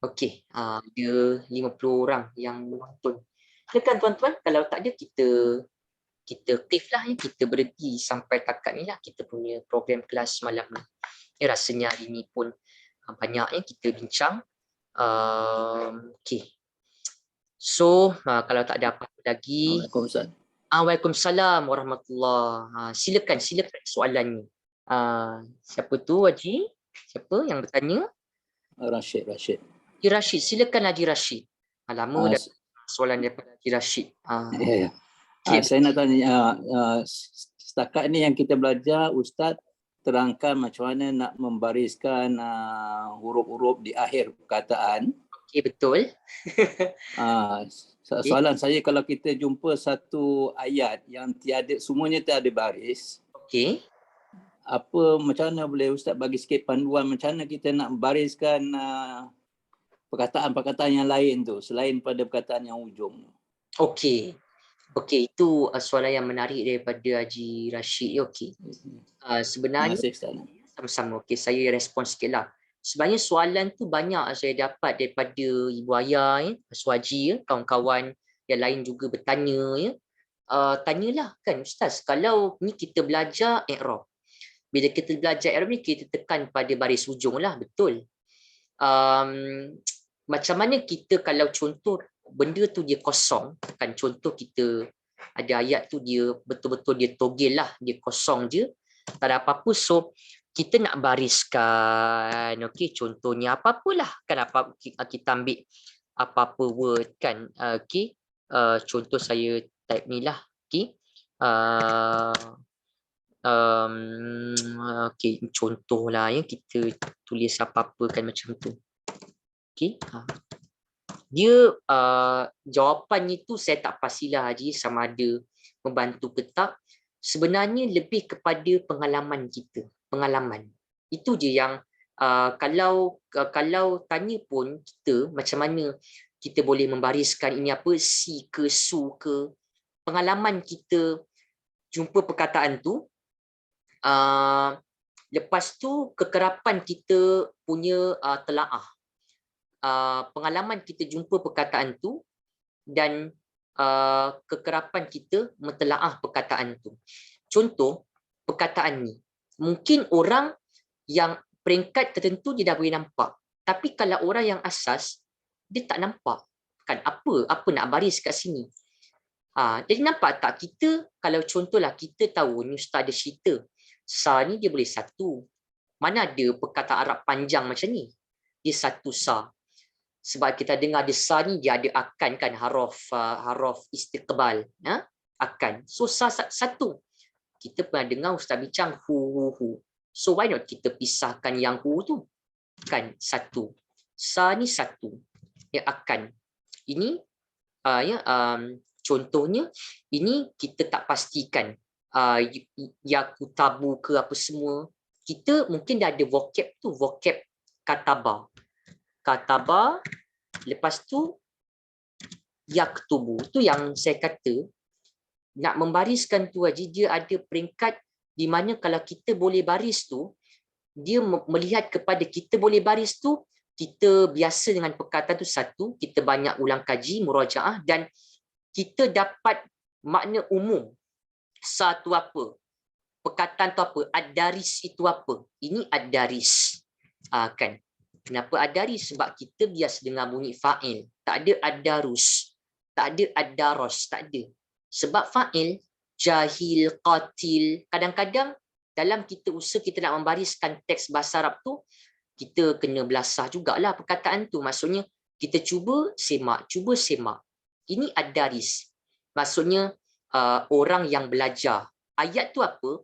Okey, ada 50 orang yang menonton. Silakan tuan-tuan, kalau tak ada kita brief lah ya, kita berhenti sampai takat ni lah kita punya program kelas malam ni. Rasanya hari ni pun banyak ya kita bincang. Okey. So, kalau tak ada apa-apa lagi. Waalaikumsalam warahmatullahi. Silakan soalannya. Siapa tu Haji? Siapa yang bertanya? Rashid. Rashid, silakan Haji Rashid. Lama dah soalan daripada Haji Rashid. Saya nak tanya, setakat ni yang kita belajar, Ustaz terangkan macam mana nak membariskan huruf-huruf di akhir perkataan. Okey, betul. Soalan saya, kalau kita jumpa satu ayat yang semuanya tiada baris, okey, macam mana boleh Ustaz bagi sikit panduan macam mana kita nak bariskan perkataan-perkataan yang lain tu selain pada perkataan yang ujung? Okey, itu soalan yang menarik daripada Haji Rashid. Okey. Sebenarnya sama-sama. Okey, saya respon sikitlah. Sebenarnya soalan tu banyak saya dapat daripada Ibu Ayah, Suhaji, kawan-kawan yang lain juga bertanya. Tanyalah kan Ustaz, kalau ni kita belajar i'rab. Bila kita belajar i'rab ni kita tekan pada baris ujung lah, betul. Macam mana kita kalau contoh benda tu dia kosong, kan contoh kita ada ayat tu dia betul-betul dia togel lah, dia kosong je, tak ada apa-apa. So kita nak bariskan, okey, contohnya apa-apalah kan, kita ambil apa-apa word kan, okey, contoh saya type ni lah, okey, okey, contohlah ya, kita tulis apa-apa kan macam tu, okey. Dia jawapannya tu saya tak pastilah Haji sama ada membantu ke tak. Sebenarnya lebih kepada pengalaman kita, pengalaman. Itu je yang kalau tanya pun kita macam mana kita boleh membariskan ini apa, si ke su ke, pengalaman kita jumpa perkataan tu, lepas tu kekerapan kita punya telaah, pengalaman kita jumpa perkataan tu dan kekerapan kita mentelaah perkataan tu. Contoh perkataan ni, mungkin orang yang peringkat tertentu dia dah boleh nampak, tapi kalau orang yang asas dia tak nampak kan apa nak baris kat sini. Jadi nampak tak, kita kalau contohlah kita tahu ni Ustaz ada cerita sa ni dia boleh satu, mana ada perkataan Arab panjang macam ni dia satu sa. Sebab kita dengar ada sa ni dia ada akan kan, haruf istiqbal, akan. So sa satu. Kita pernah dengar Ustaz bincang hu. So why not kita pisahkan yang hu tu kan satu. Sa ni satu. Ya akan. Ini contohnya ini kita tak pastikan ya kutabu ke apa semua. Kita mungkin dah ada vocab tu, vocab kataba, lepas tu yaktubu. Tu yang saya kata nak membariskan tu Haji, dia ada peringkat di mana kalau kita boleh baris tu, dia melihat kepada kita boleh baris tu, kita biasa dengan perkataan tu satu, kita banyak ulang kaji, murajaah, dan kita dapat makna umum. Satu apa? Perkataan tu apa? Ad-daris itu apa? Ini ad-daris. Kan. Kenapa adaris? Sebab kita biasa dengar bunyi fa'il. Tak ada adarus. Tak ada adaros. Tak ada. Sebab fa'il, jahil, qatil. Kadang-kadang dalam kita usaha kita nak membariskan teks bahasa Arab tu, kita kena belasah jugalah perkataan tu. Maksudnya, kita cuba semak. Ini adaris. Maksudnya, orang yang belajar. Ayat tu apa?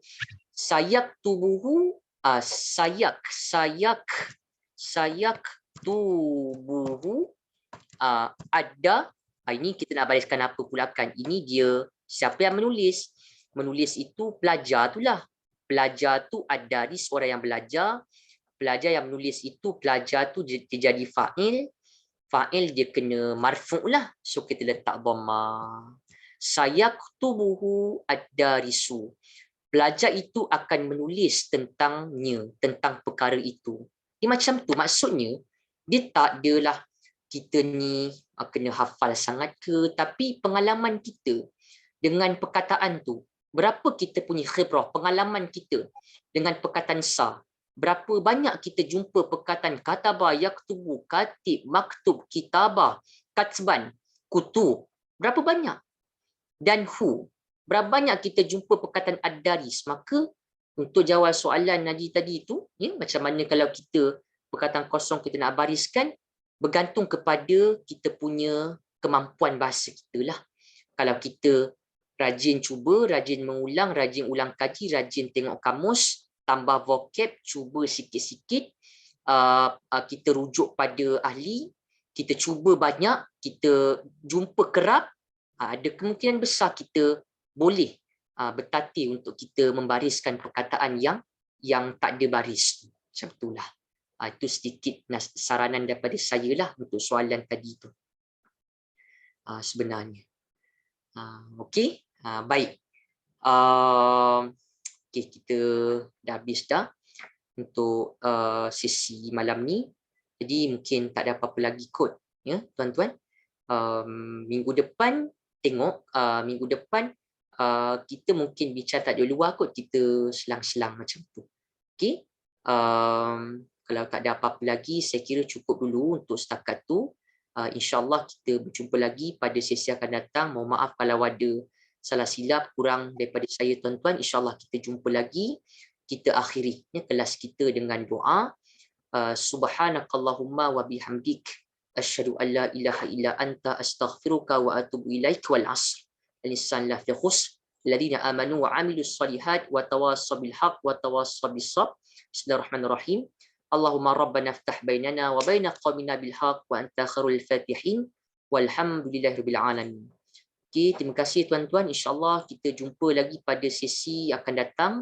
Sayak tubuhu, sayak tubuhu, ada. Ini kita nak bariskan apa pula kan? Ini dia, siapa yang menulis? Menulis itu pelajar tu lah. Pelajar tu adaris, orang yang belajar. Pelajar yang menulis itu, pelajar tu dia jadi fa'il. Fa'il dia kena marfu' lah. So kita letak dhamma. Sayaktubuhu ad-darisu. Pelajar itu akan menulis tentangnya, tentang perkara itu. Dia macam tu. Maksudnya, dia tak adalah kita ni kena hafal sangat ke, tapi pengalaman kita dengan perkataan tu, berapa kita punya khibrah, pengalaman kita dengan perkataan sa. Berapa banyak kita jumpa perkataan kataba, yaktubu, katib, maktub, kitabah, katsban, kutub. Berapa banyak? Dan hu. Berapa banyak kita jumpa perkataan ad-daris? Maka untuk jawab soalan Naji tadi itu, ya, macam mana kalau kita perkataan kosong kita nak bariskan, bergantung kepada kita punya kemampuan bahasa kita lah. Kalau kita rajin cuba, rajin mengulang, rajin ulang kaji, rajin tengok kamus, tambah vocab, cuba sikit-sikit, kita rujuk pada ahli, kita cuba banyak, kita jumpa kerap, ada kemungkinan besar kita boleh bertatih untuk kita membariskan perkataan yang tak ada baris. Macam itulah. Itu sedikit saranan daripada saya lah untuk soalan tadi tu. Sebenarnya. Okey, baik. Okay, kita dah habis dah untuk sesi malam ni. Jadi mungkin tak ada apa-apa lagi kot, ya tuan-tuan. Minggu depan tengok, minggu depan kita mungkin bicara tak jauh luar kot, kita selang-selang macam tu. Okay. Kalau tak ada apa-apa lagi, saya kira cukup dulu untuk setakat tu. InsyaAllah kita berjumpa lagi pada sesi akan datang. Mohon maaf kalau ada salah silap, kurang daripada saya tuan-tuan. InsyaAllah kita jumpa lagi. Kita akhiri kelas kita dengan doa. Subhanakallahumma wa bihamdik. Asyhadu an la ilaha illa anta astaghfiruka wa atubu ilaik wal asr. Al-insan la fi khusr. Alladhina amanu wa amilus salihat wa tawassaw bil haqq wa tawassaw bis sabr. Bismillahirrahmanirrahim. Allahumma rabbana iftah bainana wa baina qaumina bil haqq wa anta khairul fatihin walhamdulillahirabbil alamin. Okay, terima kasih tuan-tuan. InsyaAllah kita jumpa lagi pada sesi akan datang.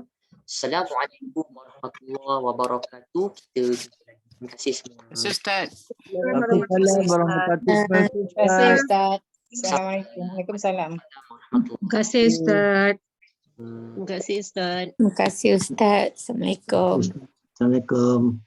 Assalamualaikum warahmatullahi wabarakatuh. Kita jumpa lagi. Terima kasih semua. Terima kasih Ustaz. Assalamualaikum warahmatullahi wabarakatuh. Terima kasih Ustaz. Assalamualaikum. Waalaikumsalam. Terima kasih Ustaz. Terima kasih Ustaz. Terima kasih Ustaz. Assalamualaikum. Assalamualaikum.